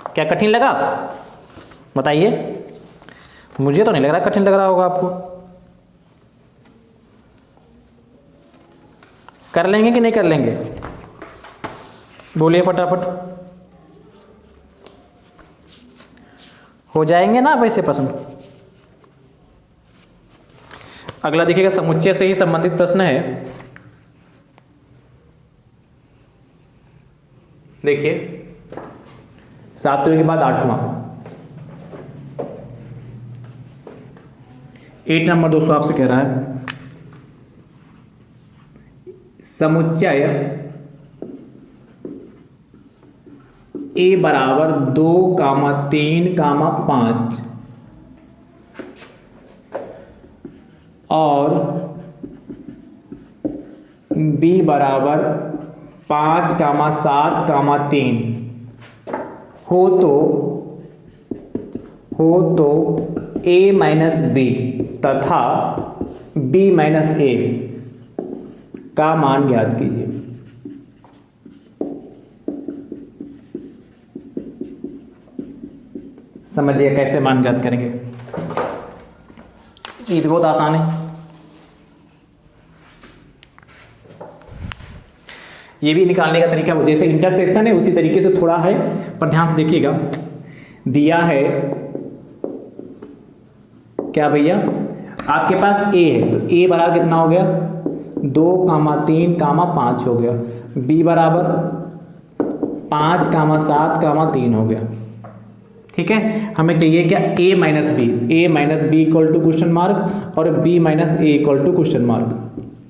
क्या कठिन लगा बताइए? मुझे तो नहीं लग रहा कठिन लग रहा होगा आपको। कर लेंगे कि नहीं कर लेंगे, बोलिए फटाफट। हो जाएंगे ना वैसे प्रश्न? अगला देखिएगा, समुच्चय से ही संबंधित प्रश्न है। देखिए 7वें के बाद 8वां, 8 नंबर दोस्तों आपसे कह रहा है समुच्चय a बराबर 2, 3, 5 और b बराबर 5, 7, 3 हो तो a माइनस बी तथा b माइनस ए का मान ज्ञात कीजिए। समझिए कैसे मान ज्ञात करेंगे, ये बहुत आसान है। ये भी निकालने का तरीका जैसे इंटरसेक्शन है उसी तरीके से थोड़ा है, पर ध्यान से देखिएगा। दिया है क्या भैया, आपके पास a है तो a बराबर कितना हो गया, 2, 3, 5 हो गया। b बराबर 5, 7, 3 हो गया। ठीक है, हमें चाहिए क्या, a minus B equal to question mark और b minus A equal to question mark.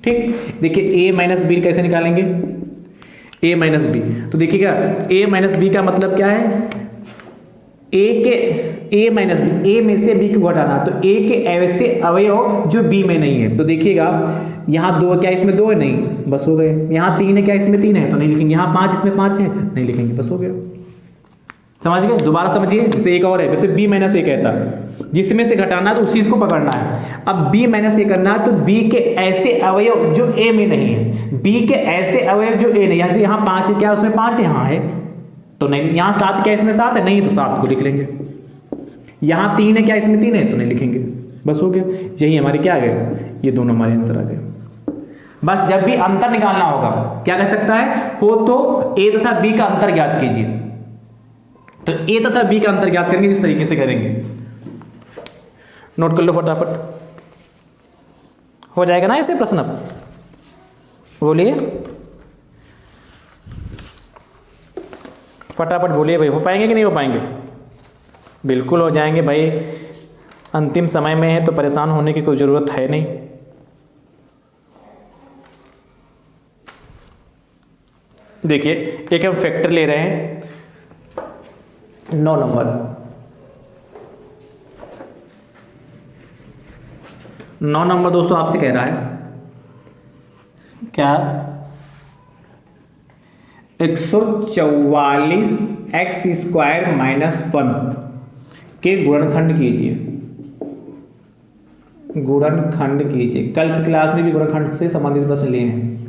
ठीक, देखिए a माइनस बी कैसे निकालेंगे, a माइनस बी, तो देखिएगा a माइनस बी का मतलब क्या है, a माइनस बी, a में से b को घटाना, तो a के ऐसे अवयव जो b में नहीं है। तो देखिएगा यहाँ 2 क्या, इसमें 2 है, नहीं, बस हो गए। यहाँ 3 है क्या, इसमें 3 है, तो नहीं लिखेंगे। यहाँ 5, इसमें 5 है, नहीं लिखेंगे, बस हो गया। समझ गए? दोबारा समझिए, जैसे एक और है, जैसे b माइनस ए कहता है, जिसमें से घटाना है तो उसी को पकड़ना है। अब b माइनस ए करना है तो b के ऐसे अवयव जो a में नहीं है, b के ऐसे अवयव जो a नहीं, जैसे यहाँ 5 है क्या, उसमें 5 है, यहाँ है तो नहीं। यहाँ 7 क्या, इसमें 7 है, नहीं तो 7 को लिख लेंगे। यहाँ 3 है क्या, इसमें 3 है, तो नहीं लिखेंगे, बस हो गया। यही हमारे क्या आ गए, ये दोनों हमारे आंसर आ गए। बस जब भी अंतर निकालना होगा क्या कह सकता है, हो तो a तथा b का अंतर ज्ञात कीजिए। तो a तथा b का अंतर ज्ञात करेंगे, इस तरीके से करेंगे। नोट कर लो फटाफट, हो जाएगा ना ऐसे प्रश्न। अब बोलिए फटाफट, बोलिए भाई, हो पाएंगे कि नहीं हो पाएंगे? बिल्कुल हो जाएंगे भाई, अंतिम समय में है तो परेशान होने की कोई ज़रूरत है नहीं। देखिए एक हम फैक्टर ले रहे हैं 9 नंबर, 9 नंबर दोस्तों आपसे कह रहा है क्या, 144 एक्स स्क्वायर माइनस 1 के गुणनखंड कीजिए। गुणनखंड कीजिए, कल की क्लास में भी गुणनखंड से संबंधित प्रश्न लिए हैं,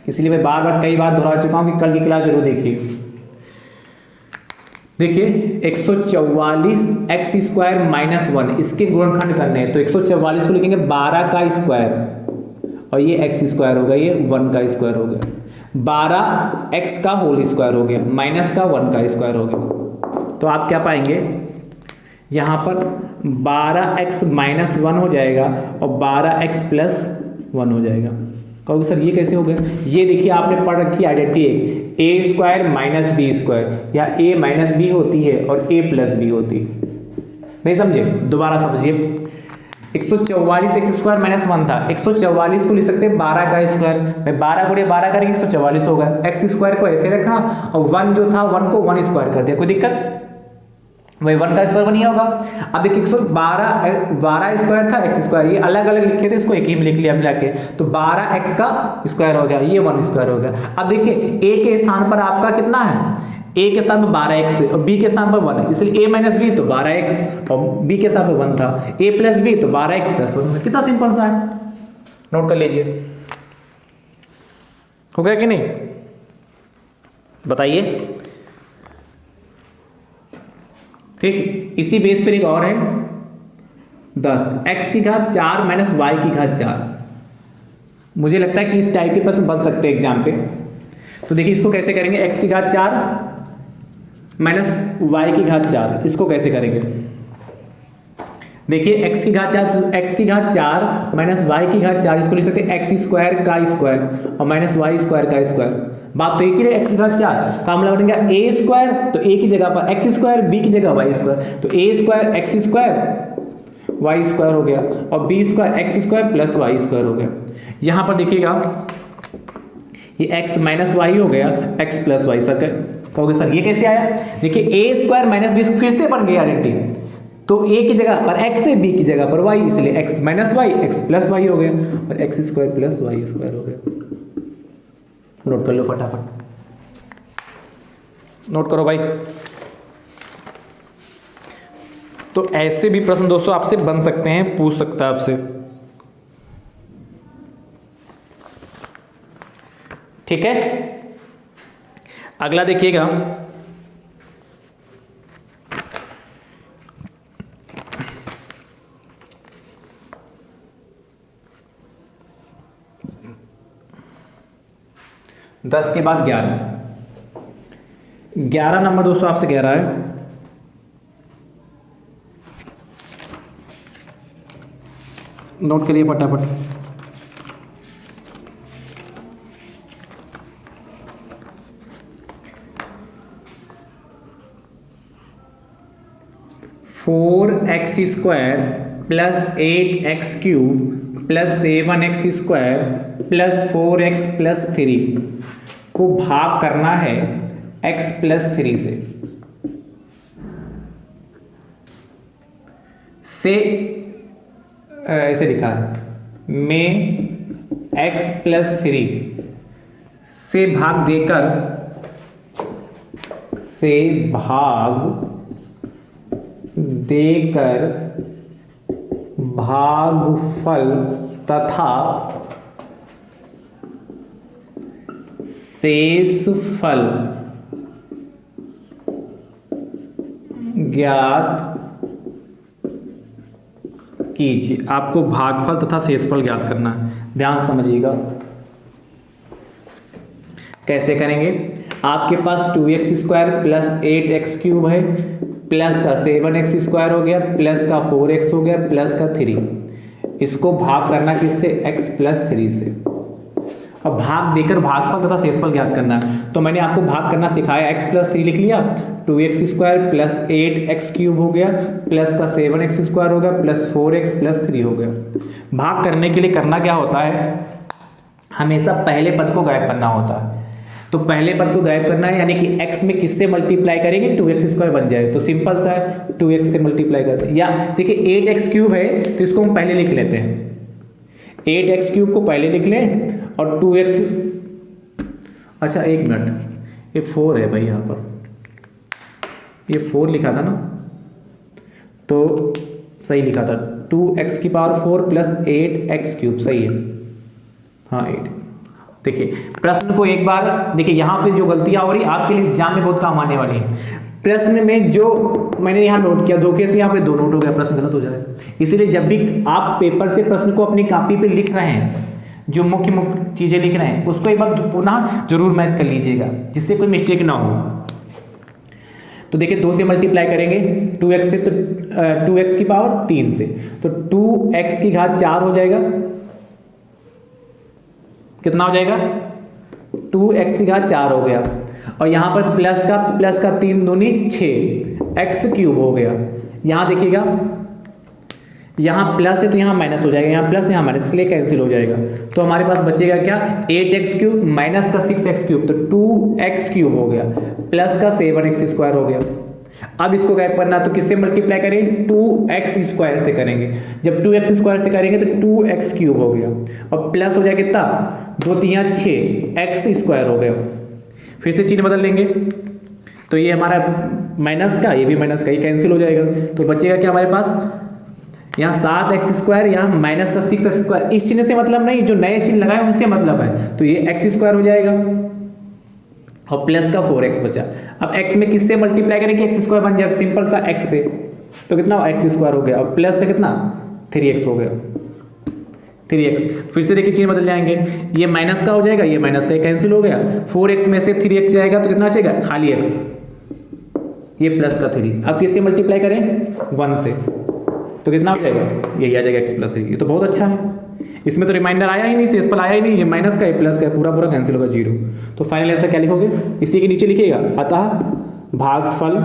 इसलिए मैं बार बार कई बार दोहरा चुका हूं कि कल की क्लास जरूर देखिए। देखिए 144 एक्स स्क्वायर माइनस 1 इसके गुणनखंड करने हैं, तो 144 को लिखेंगे 12 का स्क्वायर और ये एक्स स्क्वायर होगा, ये 1 का स्क्वायर हो गया। 12 एक्स का होल स्क्वायर हो गया माइनस का 1 का स्क्वायर हो गया। तो आप क्या पाएंगे यहाँ पर 12 एक्स माइनस 1 हो जाएगा और 12 एक्स प्लस 1 हो जाएगा। कहोगे सर ये कैसे हो गया? ये देखिए आपने पढ़ रखी आइडेंटिटी ए स्क्वायर माइनस बी स्क्वायर, या ए माइनस बी होती है और ए प्लस बी होती है। नहीं समझे? दोबारा समझिए, 144 एक्स स्क्वायर माइनस 1 था, 144 को लिख सकते हैं 12 का स्क्वायर, मैं 12 गुणे 12 करेंगे 144 होगा। एक्स स्क्वायर को ऐसे रखा और 1 जो था 1 को 1 स्क्वायर कर दिया, कोई दिक्कत? वही 1 का स्क्वायर 1 ही होगा। अब देखिए 12 स्क्वायर था एक्स स्क्वायर, ये अलग अलग लिखे थे, इसको एक ही में लिख लिया मिला के, तो 12 एक्स का स्क्वायर हो गया, ये 1 स्क्वायर हो गया। अब देखिए ए के स्थान पर आपका कितना है, ए के स्थान पर 12x और बी के स्थान पर 1 है, इसलिए a माइनस बी तो 12x और b के स्थान पर 1 था, a प्लस बी तो 12x प्लस 1। कितना सिंपल सा है, नोट कर लीजिए। हो गया कि नहीं, बताइए। ठीक, इसी बेस पर एक और है 10 x की घात 4 माइनस y की घात 4। मुझे लगता है कि इस टाइप के प्रश्न बन सकते हैं एग्जाम पे। तो देखिए इसको कैसे करेंगे, x की घात 4 माइनस y की घात 4, इसको कैसे करेंगे। देखिए x की घात 4 माइनस y की घात 4, इसको लिख सकते हैं x स्क्वायर का स्क्वायर और माइनस y स्क्वायर का स्क्वायर। बात तो एक ही है, x की घात 4 फॉर्मूला बनेगा a स्क्वायर, तो a की जगह पर x स्क्वायर, b की जगह y स्क्वायर, तो a square x square y square हो गया और b square x square plus y square हो गया। यहां पर देखिएगा ये x माइनस वाई हो गया, x प्लस वाई। सर कहोगे सर ये कैसे आया, देखिए a स्क्वायर माइनस बी फिर से बन गया आइडेंटिटी, तो a की जगह पर x है, b की जगह पर y, इसलिए x minus Y x plus Y हो गया और x square plus Y square हो गया। नोट कर लो फटाफट, नोट करो भाई। तो ऐसे भी प्रश्न दोस्तों आपसे बन सकते हैं, पूछ सकता है आपसे, ठीक है। अगला देखिएगा, दस के बाद 11 नंबर दोस्तों आपसे कह रहा है नोट करिए फटाफट। Four x square plus 8x cube plus 7x square plus 4x plus 3 को भाग करना है x प्लस 3 से ऐसे लिखा है में x प्लस 3 से भाग देकर भागफल तथा शेषफल ज्ञात कीजिए। आपको भागफल तथा शेषफल ज्ञात करना है, ध्यान समझिएगा। कैसे करेंगे, आपके पास 2x square plus 8x cube है, प्लस का 7x स्क्वायर हो गया, प्लस का 4x हो गया, प्लस का 3। इसको भाग करना किससे, x प्लस 3 से। अब भाग देकर भागफल तथा शेषफल ज्ञात करना है, तो मैंने आपको भाग करना सिखाया, x प्लस 3 लिख लिया, 2x square plus 8x cube हो गया, प्लस का 7x स्क्वायर हो गया, प्लस 4x प्लस 3 हो गया। भाग करने के लिए करना क्या होता है, हमेशा पहले पद को गायब करना होता है। तो पहले पद को गायब करना है, यानी कि x में किससे मल्टीप्लाई करेंगे, 2x स्क्वायर बन जाए, तो सिंपल सा है 2x से मल्टीप्लाई करते हैं। या देखिए 8x क्यूब है तो इसको हम पहले लिख लेते हैं, 8x क्यूब को पहले लिख लें और 2x, अच्छा एक मिनट, ये 4 है भाई, यहाँ पर ये 4 लिखा था ना, तो सही लिखा था 2x की पावर 4 प्लस 8x क्यूब, सही है, हाँ 8। देखिए प्रश्न को एक बार देखिए, यहाँ पे जो गलतियां हो रही आपके लिए एग्जाम में बहुत काम आने वाली है। प्रश्न में जो मैंने यहाँ नोट किया, धोखे से यहाँ पे 2 नोट हो गया, प्रश्न गलत हो जाए। इसीलिए जब भी आप पेपर से प्रश्न को अपनी कॉपी पे लिख रहे हैं, जो मुख्य चीजें लिख रहे हैं उसको एक बार पुनः जरूर मैच कर लीजिएगा, जिससे कोई मिस्टेक ना हो। तो देखिए 2 से मल्टीप्लाई करेंगे 2x से, तो 2x की पावर 3 से, तो 2x की घात 4 हो जाएगा, कितना हो जाएगा, 2x की घात 4 हो गया, और यहां पर प्लस का 3 दूनी 6 x क्यूब हो गया। यहां देखिएगा यहां प्लस है तो यहां माइनस हो जाएगा, यहां प्लस यहां माइनस, इसलिए कैंसिल हो जाएगा। तो हमारे पास बचेगा क्या, 8x क्यूब माइनस का 6x क्यूब, तो 2x क्यूब हो गया, प्लस का 7x स्क्वायर हो गया। अब इसको गायब करना तो किससे मल्टीप्लाई करें, 2x स्क्वायर से करेंगे। जब 2x स्क्वायर से करेंगे तो 2x क्यूब हो गया और प्लस हो जाएगा कितना, 2 3 6 x स्क्वायर हो गया। फिर से चिन्ह बदल लेंगे तो ये हमारा माइनस का, ये भी माइनस का, ये कैंसिल हो जाएगा। तो बचेगा क्या हमारे पास, यहाँ 7x स्क्वायर, यहाँ माइनस का 6x स्क्वायर। इस चिन्ह से मतलब नहीं, जो नए चिन्ह लगाए उनसे मतलब है। तो ये x स्क्वायर हो जाएगा और प्लस का 4x बचा। अब x में किससे मल्टीप्लाई करेंगे, x स्क्वायर बन जाए सिंपल सा x से, तो कितना x स्क्वायर हो गया और प्लस का कितना 3x हो गया, 3x। फिर से देखिए चिन्ह बदल जाएंगे, ये माइनस का हो जाएगा, ये माइनस का कैंसिल हो गया। 4x में से 3x जाएगा तो कितना बचेगा, खाली x, ये प्लस का 3। अब किससे मल्टीप्लाई करें, 1 से, तो कितना हो जाएगा, यही आ जाएगा x प्लस 3। ये तो बहुत अच्छा है, इसमें तो रिमाइंडर आया ही नहीं, शेषफल आया ही नहीं, ये माइनस का, ये प्लस का, पूरा पूरा कैंसिल होगा 0। तो फाइनल आंसर क्या लिखोगे, इसी के नीचे लिखिएगा, अतः भागफल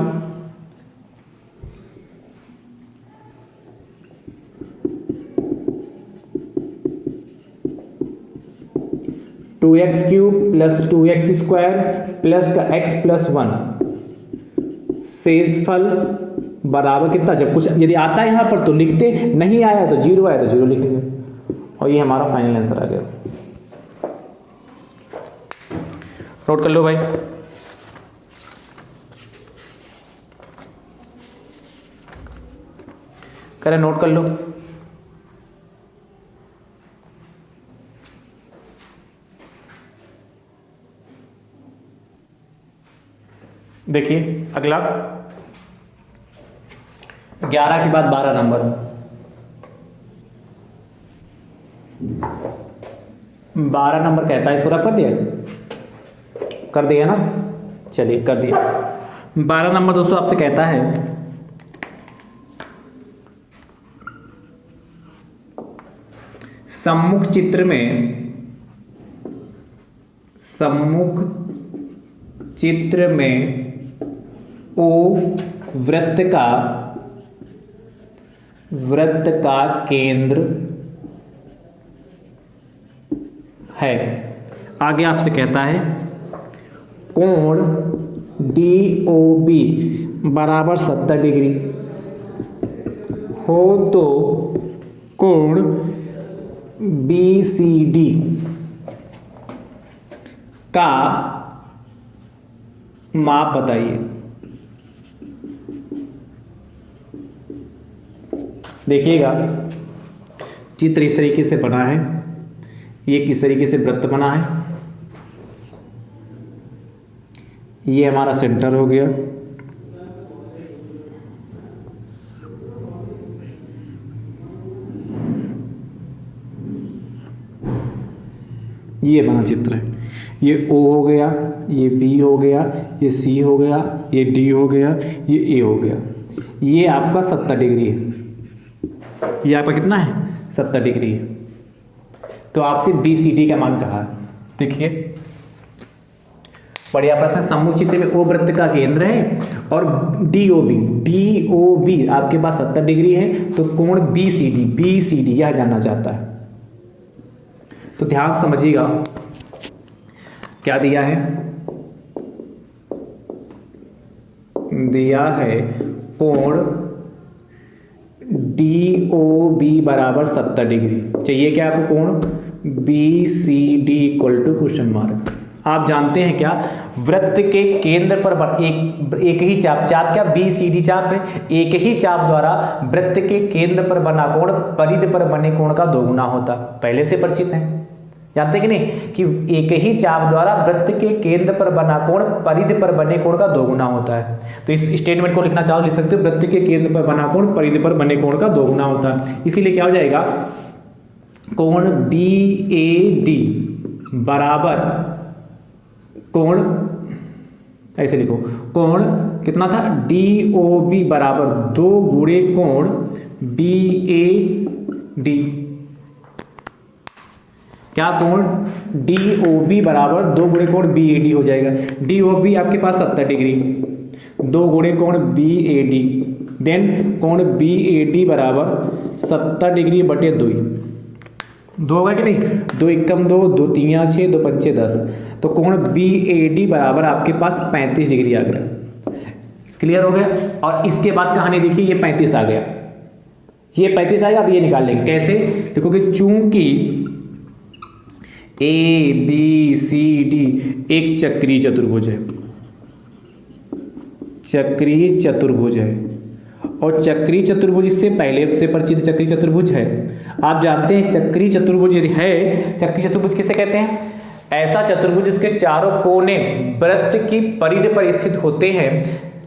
two X cube plus 2x square plus का x प्लस 1 शेषफल बराबर कितना, जब कुछ यदि आता है यहाँ पर तो लिखते, नहीं आया तो 0 आया तो 0 लिखेंगे। और ये हमारा फाइनल आंसर आ गया। नोट कर लो भाई। करें, नोट कर लो। देखिए अगला 11 के बाद 12 नंबर, 12 नंबर कहता है, इसको रख कर दिया, कर दिया ना, चलिए कर दिया। 12 नंबर दोस्तों आपसे कहता है सम्मुख चित्र में ओ वृत्त का केंद्र है। आगे आपसे कहता है कोण DOB बराबर 70 डिग्री हो तो कोण BCD का माप बताइए। देखिएगा चित्र इस तरीके से बना है, ये किस तरीके से वृत्त बना है, ये हमारा सेंटर हो गया, ये बना चित्र है। ये O हो गया, ये B हो गया, ये C हो गया, ये D हो गया, ये A हो गया। ये आपका 70 डिग्री है, ये आपका कितना है 70 डिग्री है। तो आपसे BCD का मान कहा। देखिए बढ़िया प्रश्न। सम्मुख चित्र में O वृत्त का केंद्र है और DOB आपके पास 70 डिग्री है, तो कोण BCD यह जानना चाहता है। तो ध्यान समझिएगा क्या दिया है, दिया है कोण DOB बराबर 70 डिग्री। चाहिए क्या आपको, कोण BCD equal to question mark. आप जानते हैं क्या, वृत्त के केंद्र पर एक ही चाप क्या BCD चाप है, एक ही चाप द्वारा वृत्त के केंद्र पर बना कोण परिधि पर बने कोण का दोगुना होता। पहले से परिचित हैं, जानते कि नहीं, कि एक ही चाप द्वारा वृत्त के केंद्र पर बना कोण परिधि पर बने कोण का दोगुना होता है। तो इस स्टेटमेंट को लिखना चाहो लिख सकते हो, वृत्त के केंद्र पर बना कोण परिधि पर बने कोण का दोगुना होता है। इसीलिए क्या हो जाएगा, कोण BAD बराबर कोण, ऐसे लिखो, कोण कितना था DOB बराबर 2 गुणे कोण BAD। क्या, कोण DOB बराबर 2 गुणे कोण BAD हो जाएगा। DOB आपके पास 70 डिग्री, 2 गुणे कोण BAD, देन कोण BAD बराबर 70 डिग्री बटे 2 होगा कि नहीं, 2 एकम 2, 2 3 6, 2 5 10। तो कोण BAD बराबर आपके पास 35 डिग्री आ गया। क्लियर हो गया। और इसके बाद कहानी देखिए, ये 35 आ गया, ये 35 आएगा। अब ये निकाल लेंगे कैसे, देखो कि चूंकि ए बी सी डी एक चक्रीय चतुर्भुज है, चक्रीय चतुर्भुज है, और चक्रीय चतुर्भुज इससे पहले से परिचित चक्रीय चतुर्भुज है। आप जानते हैं चक्रीय चतुर्भुज यदि है, चक्रीय चतुर्भुज किसे कहते हैं, ऐसा चतुर्भुज जिसके चारों कोने वृत्त की परिधि पर स्थित होते हैं,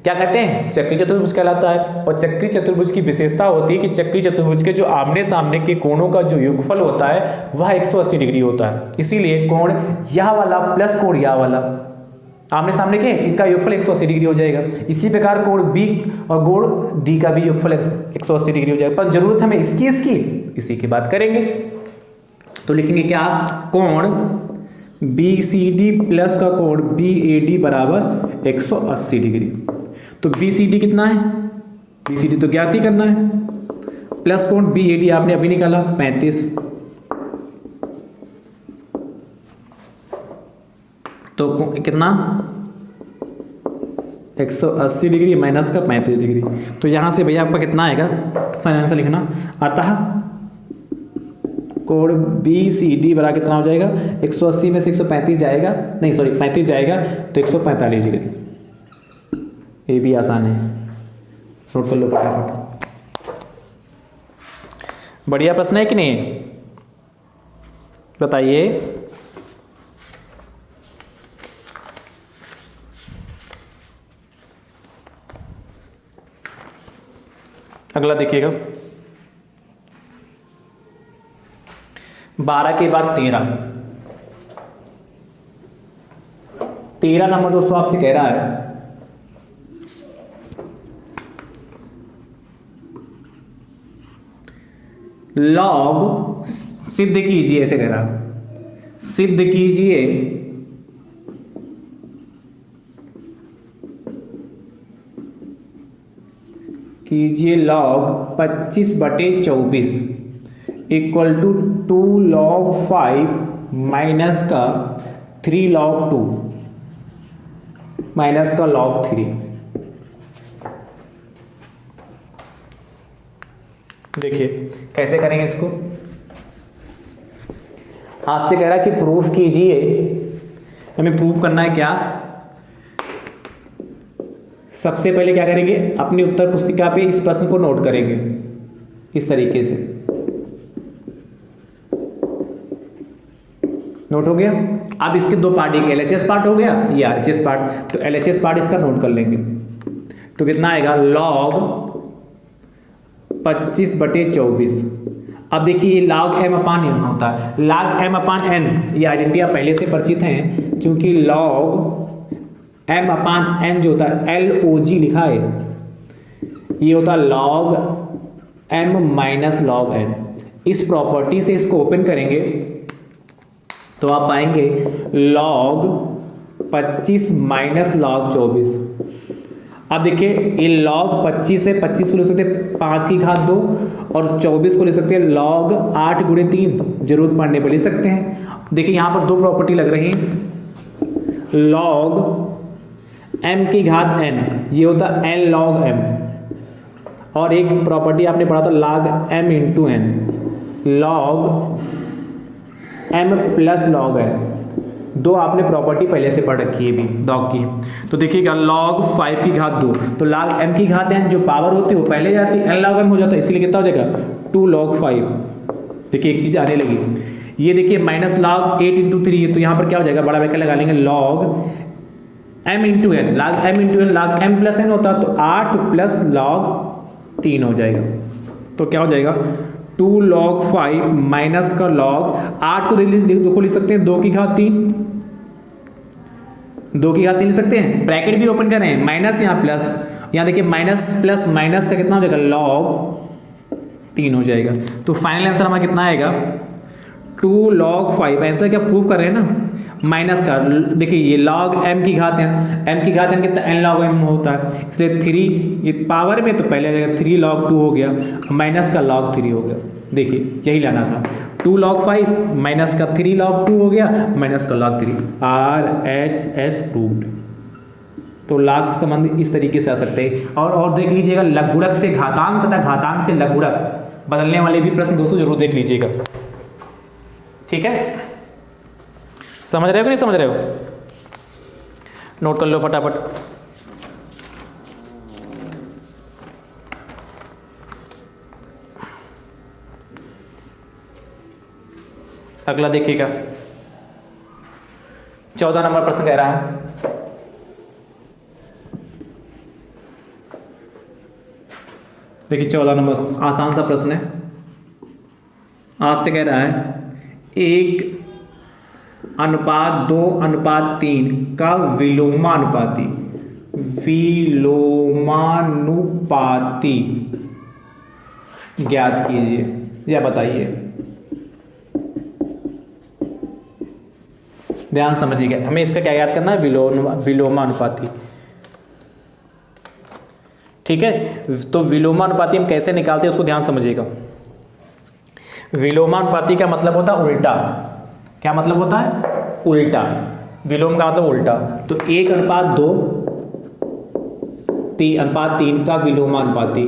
क्या कहते हैं, चक्रीय चतुर्भुज कहलाता है। और चक्रीय चतुर्भुज की विशेषता होती है कि चक्रीय चतुर्भुज के जो आमने सामने के कोणों का जो योगफल होता है वह 180 डिग्री होता है। इसीलिए कोण यह वाला प्लस कोण यह वाला, आमने सामने के इनका योगफल 180 डिग्री हो जाएगा। इसी प्रकार कोण बी और कोण डी का भी योगफल 180 डिग्री हो जाएगा। पर जरूरत हमें इसकी इसी की बात करेंगे, तो लिखेंगे क्या, कोण बी सी डी प्लस का कोण बी ए डी बराबर 180 डिग्री। तो बी सी डी कितना है, बी सी डी तो ज्ञात ही करना है, प्लस कोण बी ए डी आपने अभी निकाला 35, तो कितना 180 डिग्री माइनस का 35 डिग्री। तो यहाँ से भैया आपका कितना आएगा, फाइनेंशियल लिखना, अतः कोण बी सी डी बराबर कितना हो जाएगा, 180 में से 135 जाएगा, नहीं सॉरी 35 जाएगा तो 145 डिग्री। ये भी आसान है, नोट कर लो फटाफट। बढ़िया प्रश्न है कि नहीं, बताइए। अगला देखिएगा, 12 के बाद 13 नंबर दोस्तों आपसे कह रहा है लॉग सिद्ध कीजिए, ऐसे कह रहा, सिद्ध कीजिए log 25/24 equal to 2 log 5 minus का 3 log 2 माइनस का log 3। देखिए कैसे करेंगे इसको, आपसे कह रहा है कि प्रूफ कीजिए, हमें प्रूफ करना है क्या, सबसे पहले क्या करेंगे, अपनी उत्तर पुस्तिका पे इस प्रश्न को नोट करेंगे इस तरीके से, नोट हो गया। अब इसके दो पार्ट, एक LHS पार्ट हो गया, ये RHS पार्ट, तो LHS पार्ट इसका नोट कर लेंगे, तो कितना आएगा log 25/24। अब देखिए ये log m/n होता है, log m/n, ये आइडेंटिटी आप पहले से परिचित हैं, क्योंकि log m/n जो होता है LOG लिखा है, ये होता है log m minus log n। इस प्रॉपर्टी से इसको ओपन करेंगे तो आप पाएंगे log 25 माइनस log 24। अब देखिए ये log 25 से 25 को लिख सकते हैं 5 की घात 2 और 24 को लिख सकते हैं log 8 × 3, जरूरत पड़ने पर लिख सकते हैं। देखिए यहाँ पर दो प्रॉपर्टी लग रही हैं, log m की घात n, ये होता है n log m, और एक प्रॉपर्टी आपने पढ़ा था log m × n, log m plus log n। दो आपने प्रॉपर्टी पहले से पढ़ रखी है भी log की। तो देखिएगा log 5 की घात 2, तो log m की घात n जो पावर होती है वो पहले जाती है, n log m हो जाता है, इसलिए कितना हो जाएगा 2 log 5। देखिए एक चीज़ आने लगी, ये देखिए माइनस log 8 × 3 है, तो यहाँ पर क्या हो जाएगा, बड़ा ब्रैकेट लगा लेंगे log m × n, log m × n, log m plus n होता है तो 8 प्लस log 3 हो जाएगा। तो क्या हो जाएगा 2 log 5 माइनस का log 8 को देखो लिख सकते हैं 2 की घात 3, 2 की घात 3 लिख सकते हैं, ब्रैकेट भी ओपन कर रहे हैं, माइनस यहाँ प्लस, यहाँ देखिए माइनस प्लस माइनस का कितना हो जाएगा log 3 हो जाएगा। तो फाइनल आंसर हमारा कितना आएगा 2 log 5। आंसर क्या प्रूव कर रहे हैं ना, माइनस का, देखिए ये log m की घात n, m की घात n कितना n log m होता है, इसलिए 3 ये पावर में तो पहले आ जाएगा 3 log 2 हो गया, माइनस का log 3 हो गया। देखिए यही लाना था, 2 log 5 माइनस का 3 log 2 हो गया, माइनस का log 3। RHS proved. तो लाख से संबंधित इस तरीके से आ सकते हैं। और देख लीजिएगा लघुगणक से घातांक तथा घातांक से लघुगणक बदलने वाले भी प्रश्न दोस्तों जरूर देख लीजिएगा। ठीक है, समझ रहे हो कि नहीं समझ रहे हो? नोट कर लो फटाफट। अगला देखिएगा 14 नंबर प्रश्न कह रहा है, देखिए 14 नंबर आसान सा प्रश्न है। आपसे कह रहा है 1:2:3 का विलोमानुपाती ज्ञात कीजिए या बताइए। ध्यान समझिएगा, हमें इसका क्या याद करना है? विलोमानुपाती। ठीक है, तो विलोमानुपाती हम कैसे निकालते हैं उसको ध्यान समझिएगा। विलोमानुपाती का मतलब होता है उल्टा। क्या मतलब होता है? उल्टा। विलोम का मतलब उल्टा। तो 1:2:3 का विलोमानुपाती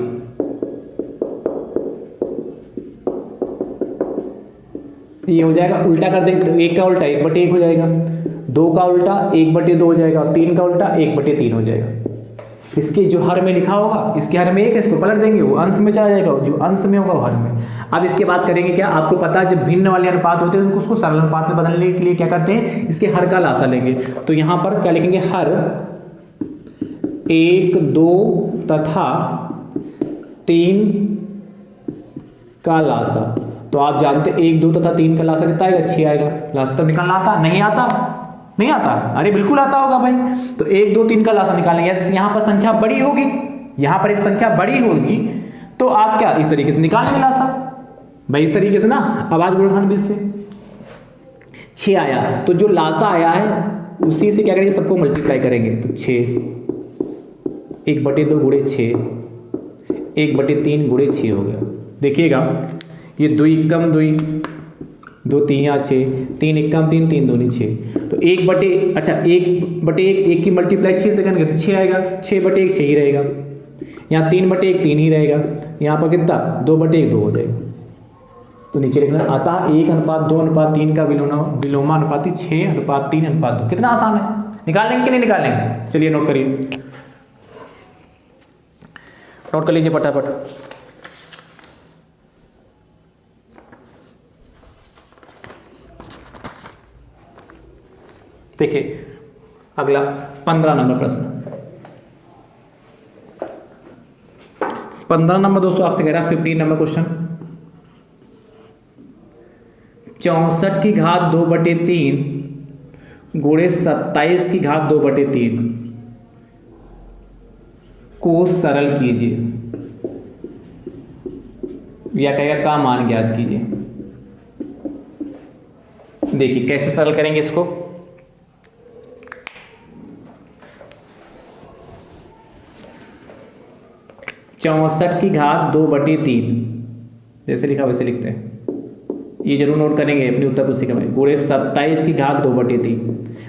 ये हो जाएगा, उल्टा कर देंगे तो 1 का उल्टा 1/1 हो जाएगा, 2 का उल्टा 1/2 हो जाएगा, और 3 का उल्टा 1/3 हो जाएगा। इसके जो हर में लिखा होगा, इसके हर में 1 है, इसको पलट देंगे, वो अंश में चला जाएगा, जो अंश में होगा वो हर में। अब इसके बाद करेंगे क्या? आपको पता है जब भिन्न वाले अनुपात होते हैं उनको उसको सरल अनुपात में बदलने के लिए क्या करते हैं? इसके हर का लासा लेंगे। तो यहाँ पर क्या लिखेंगे? हर 1, 2 तथा 3 का लासा। तो आप जानते 1, 2 तथा 3 का लासा कितना आएगा? 6 आएगा। लासा तो निकालना आता? नहीं आता? नहीं आता? अरे बिल्कुल आता होगा भाई। तो 1, 2, 3 का लासा निकालेंगे। यहाँ पर संख्या बड़ी होगी, यहाँ पर एक संख्या बड़ी होगी, तो आप क्या इस तरीके से निकालेंगे लासा भाई, इस तरीके से ना। अब आज गुणनखंड 20 से 6 आया, तो जो लासा आया है उसी से क्या करेंगे? सबको मल्टीप्लाई करेंगे। तो 6 1/2 गुणे 6 1/3 गुणे 6 हो गया। देखिएगा ये 2 एकम 2 2 3 या 6 3 एकम 3 3 दूनी 6। तो 1/1 की मल्टीप्लाई 6 से करेंगे तो 6 आएगा। 6/1 6 ही रहेगा, यहाँ 3/1 3 ही रहेगा, यहाँ पर कितना 2/1 2 हो जाएगा। तो नीचे लिखना आता 1:2:3 का विलोमानुपाती 6:3:2। कितना आसान है, निकाल लेंगे कि नहीं निकालेंगे? चलिए नोट करिए, नोट कर लीजिए फटाफट। देखिए अगला 15 नंबर प्रश्न। 15 नंबर दोस्तों आपसे कह रहा है 15 नंबर क्वेश्चन, 64 की घात 2/3 गुणे 27 की घात 2/3 को सरल कीजिए या कहेगा का मान ज्ञात कीजिए। देखिए कैसे सरल करेंगे इसको। चौसठ की घात 2/3 जैसे लिखा वैसे लिखते हैं, ये जरूर नोट करेंगे अपनी उत्तर पुस्तिका में। गुणे 27 की घात 2/3।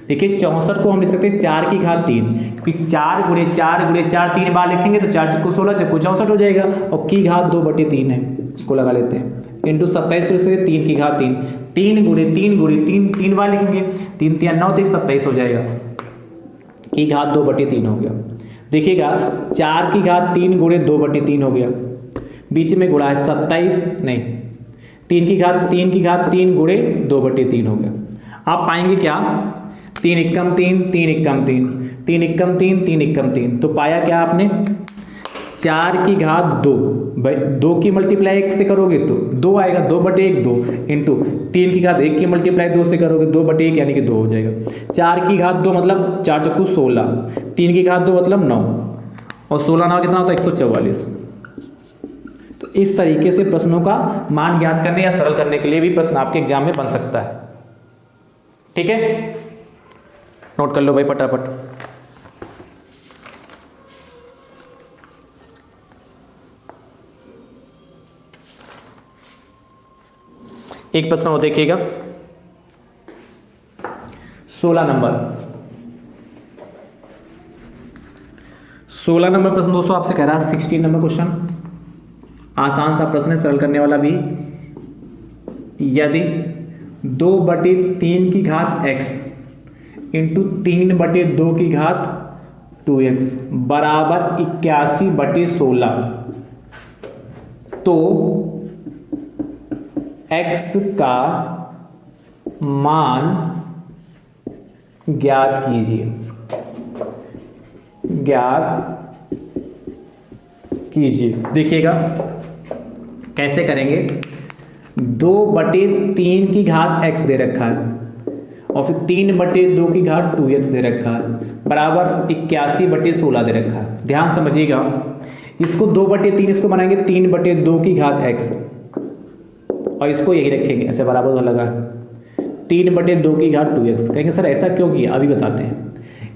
देखिए 64 को हम लिख सकते हैं 4 की घात 3, क्योंकि 4 गुणे 4 गुणे 4 3 बार लिखेंगे तो 4 चक्कू 16 चक्कू 64 हो जाएगा, और की घात 2/3 है उसको लगा लेते हैं, इंटू 27 को लिख सकते 3 की घात 3 3 गुणे 3 गुणे 3 3 बार लिखेंगे, 3 3 9 3 27 हो जाएगा, की घात 2/3 हो गया। देखिएगा 4 की घात 3 गुणे 2/3 हो गया, बीच में गुणा है 27 नहीं 3 की घात 3 गुणे 2/3 हो गया। आप पाएंगे क्या 3 एकम 3 3 एकम 3 3 एकम 3 3 एकम 3, तो पाया क्या आपने 4 की घात 2 2 की मल्टीप्लाई 1 से करोगे तो 2 आएगा, 2/1 2 इंटू 3 की घात 1 की मल्टीप्लाई 2 से करोगे 2/1 यानी कि 2 हो जाएगा। 4 की घात 2 मतलब 4 चक्कू 16, 3 की घात 2 मतलब 9, और 16 9 कितना होता है 144। तो इस तरीके से प्रश्नों का मान ज्ञात करने या सरल करने के लिए भी प्रश्न आपके एग्जाम में बन सकता है। ठीक है, नोट कर लो भाई फटाफट। एक प्रश्न और देखिएगा 16 नंबर, 16 नंबर प्रश्न दोस्तों आपसे कह रहा है 16 नंबर क्वेश्चन, आसान सा प्रश्न है, सरल करने वाला भी। यदि 2/3 की घात x इंटू 3/2 की घात 2x बराबर 81/16, तो x का मान ज्ञात कीजिए। देखिएगा कैसे करेंगे। 2/3 की घात x दे रखा है और फिर 3/2 की घात 2x दे रखा है बराबर 81/16 दे रखा है। ध्यान समझिएगा, इसको 2/3 इसको बनाएंगे 3/2 की घात x और इसको यही रखेंगे, अच्छा बराबर तो लगा 3/2 की घात 2x। कहेंगे सर ऐसा क्यों किया, अभी बताते हैं।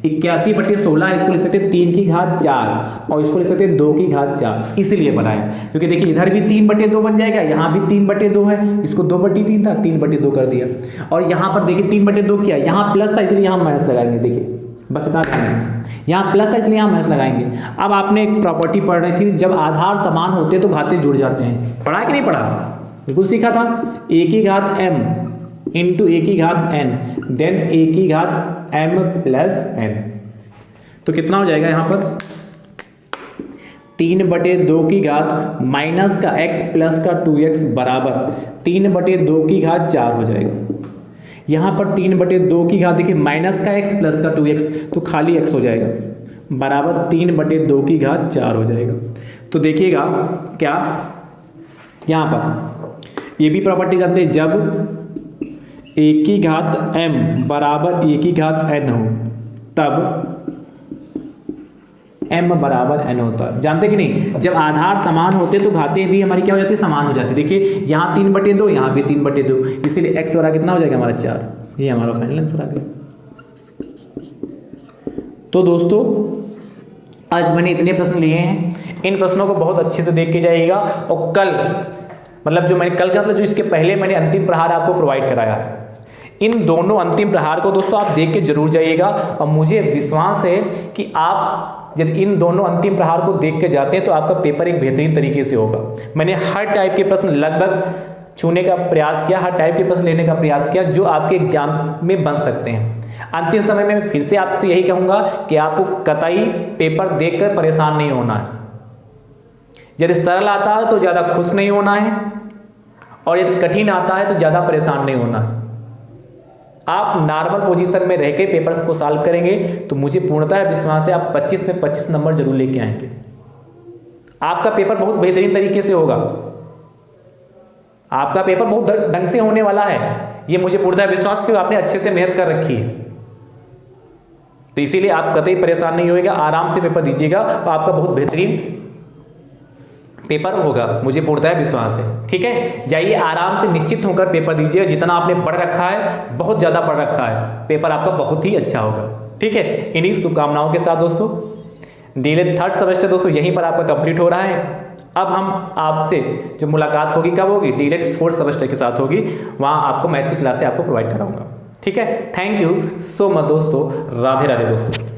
81/16 इसको लिख सकते 3 की घात 4 और इसको लिख सकते 2 की घात 4, इसलिए बनाया क्योंकि देखिए इधर भी 3/2 बन जाएगा, यहाँ भी 3/2 है, इसको 2/3 था 3/2 कर दिया, और यहाँ पर देखिए 3/2 किया, यहाँ प्लस था इसलिए यहाँ माइनस लगाएंगे। देखिए बस इतना ध्यान है, यहाँ प्लस था इसलिए यहाँ माइनस लगाएंगे। अब आपने एक प्रॉपर्टी पढ़ रही थी, जब आधार समान होते तो घातें जुड़ जाते हैं, पढ़ा कि नहीं पढ़ा, बिल्कुल सीखा था। a की घात m इंटू a की घात n देन a की घात m प्लस n, तो कितना हो जाएगा यहाँ पर 3/2 की घात माइनस का x प्लस का 2x बराबर 3/2 की घात 4 हो जाएगा। यहाँ पर 3/2 की घात देखिए माइनस का x प्लस का 2x तो खाली x हो जाएगा बराबर 3/2 की घात 4 हो जाएगा। तो देखिएगा क्या यहाँ पर ये भी प्रॉपर्टी जानते हैं, जब a की घात m बराबर a की घात n हो तब m बराबर n होता है। जानते कि नहीं, जब आधार समान होते तो घातें भी हमारी क्या हो जाती, समान हो जाती। देखिए यहाँ 3/2 यहाँ भी 3/2, इसीलिए x बराबर कितना हो जाएगा हमारा 4। ये हमारा फाइनल आंसर आ गया। तो दोस्तों आज मैंने इतने प्रश्न लिए हैं, इन प्रश्नों को बहुत अच्छे से देख के जाइएगा, और कल मतलब जो मैंने कल का मतलब जो इसके पहले मैंने अंतिम प्रहार आपको प्रोवाइड कराया, इन दोनों अंतिम प्रहार को दोस्तों आप देख के जरूर जाइएगा। और मुझे विश्वास है कि आप जब इन दोनों अंतिम प्रहार को देख के जाते हैं तो आपका पेपर एक बेहतरीन तरीके से होगा। मैंने हर टाइप के प्रश्न लगभग छूने का प्रयास किया, हर टाइप के प्रश्न लेने का प्रयास किया जो आपके एग्जाम में बन सकते हैं। अंतिम समय में फिर से आपसे यही कहूँगा कि आपको कतई पेपर देखकर परेशान नहीं होना है। यदि सरल आता है तो ज़्यादा खुश नहीं होना है, और यदि कठिन आता है तो ज़्यादा परेशान नहीं होना है। आप नॉर्मल पोजीशन में रह के पेपर्स को सॉल्व करेंगे तो मुझे पूर्णतः विश्वास है आप 25 में 25 नंबर जरूर लेके आएंगे। आपका पेपर बहुत बेहतरीन तरीके से होगा, आपका पेपर बहुत ढंग से होने वाला है, ये मुझे पूर्णतः विश्वास क्योंकि आपने अच्छे से मेहनत कर रखी है। तो इसीलिए आप कतई परेशान नहीं होएगा, आराम से पेपर दीजिएगा और आपका बहुत बेहतरीन पेपर होगा, मुझे पूर्णतः विश्वास है। ठीक है, जाइए आराम से निश्चित होकर पेपर दीजिए। जितना आपने पढ़ रखा है, बहुत ज़्यादा पढ़ रखा है, पेपर आपका बहुत ही अच्छा होगा। ठीक है, इन्हीं शुभकामनाओं के साथ दोस्तों डीएलएड 3rd सेमेस्टर दोस्तों यहीं पर आपका कंप्लीट हो रहा है। अब हम आपसे जो मुलाकात होगी कब होगी, डीएलएड 4th सेमेस्टर के साथ होगी, वहाँ आपको मैथ्स की क्लासें आपको प्रोवाइड कराऊंगा। ठीक है, थैंक यू सो मच दोस्तों, राधे राधे दोस्तों।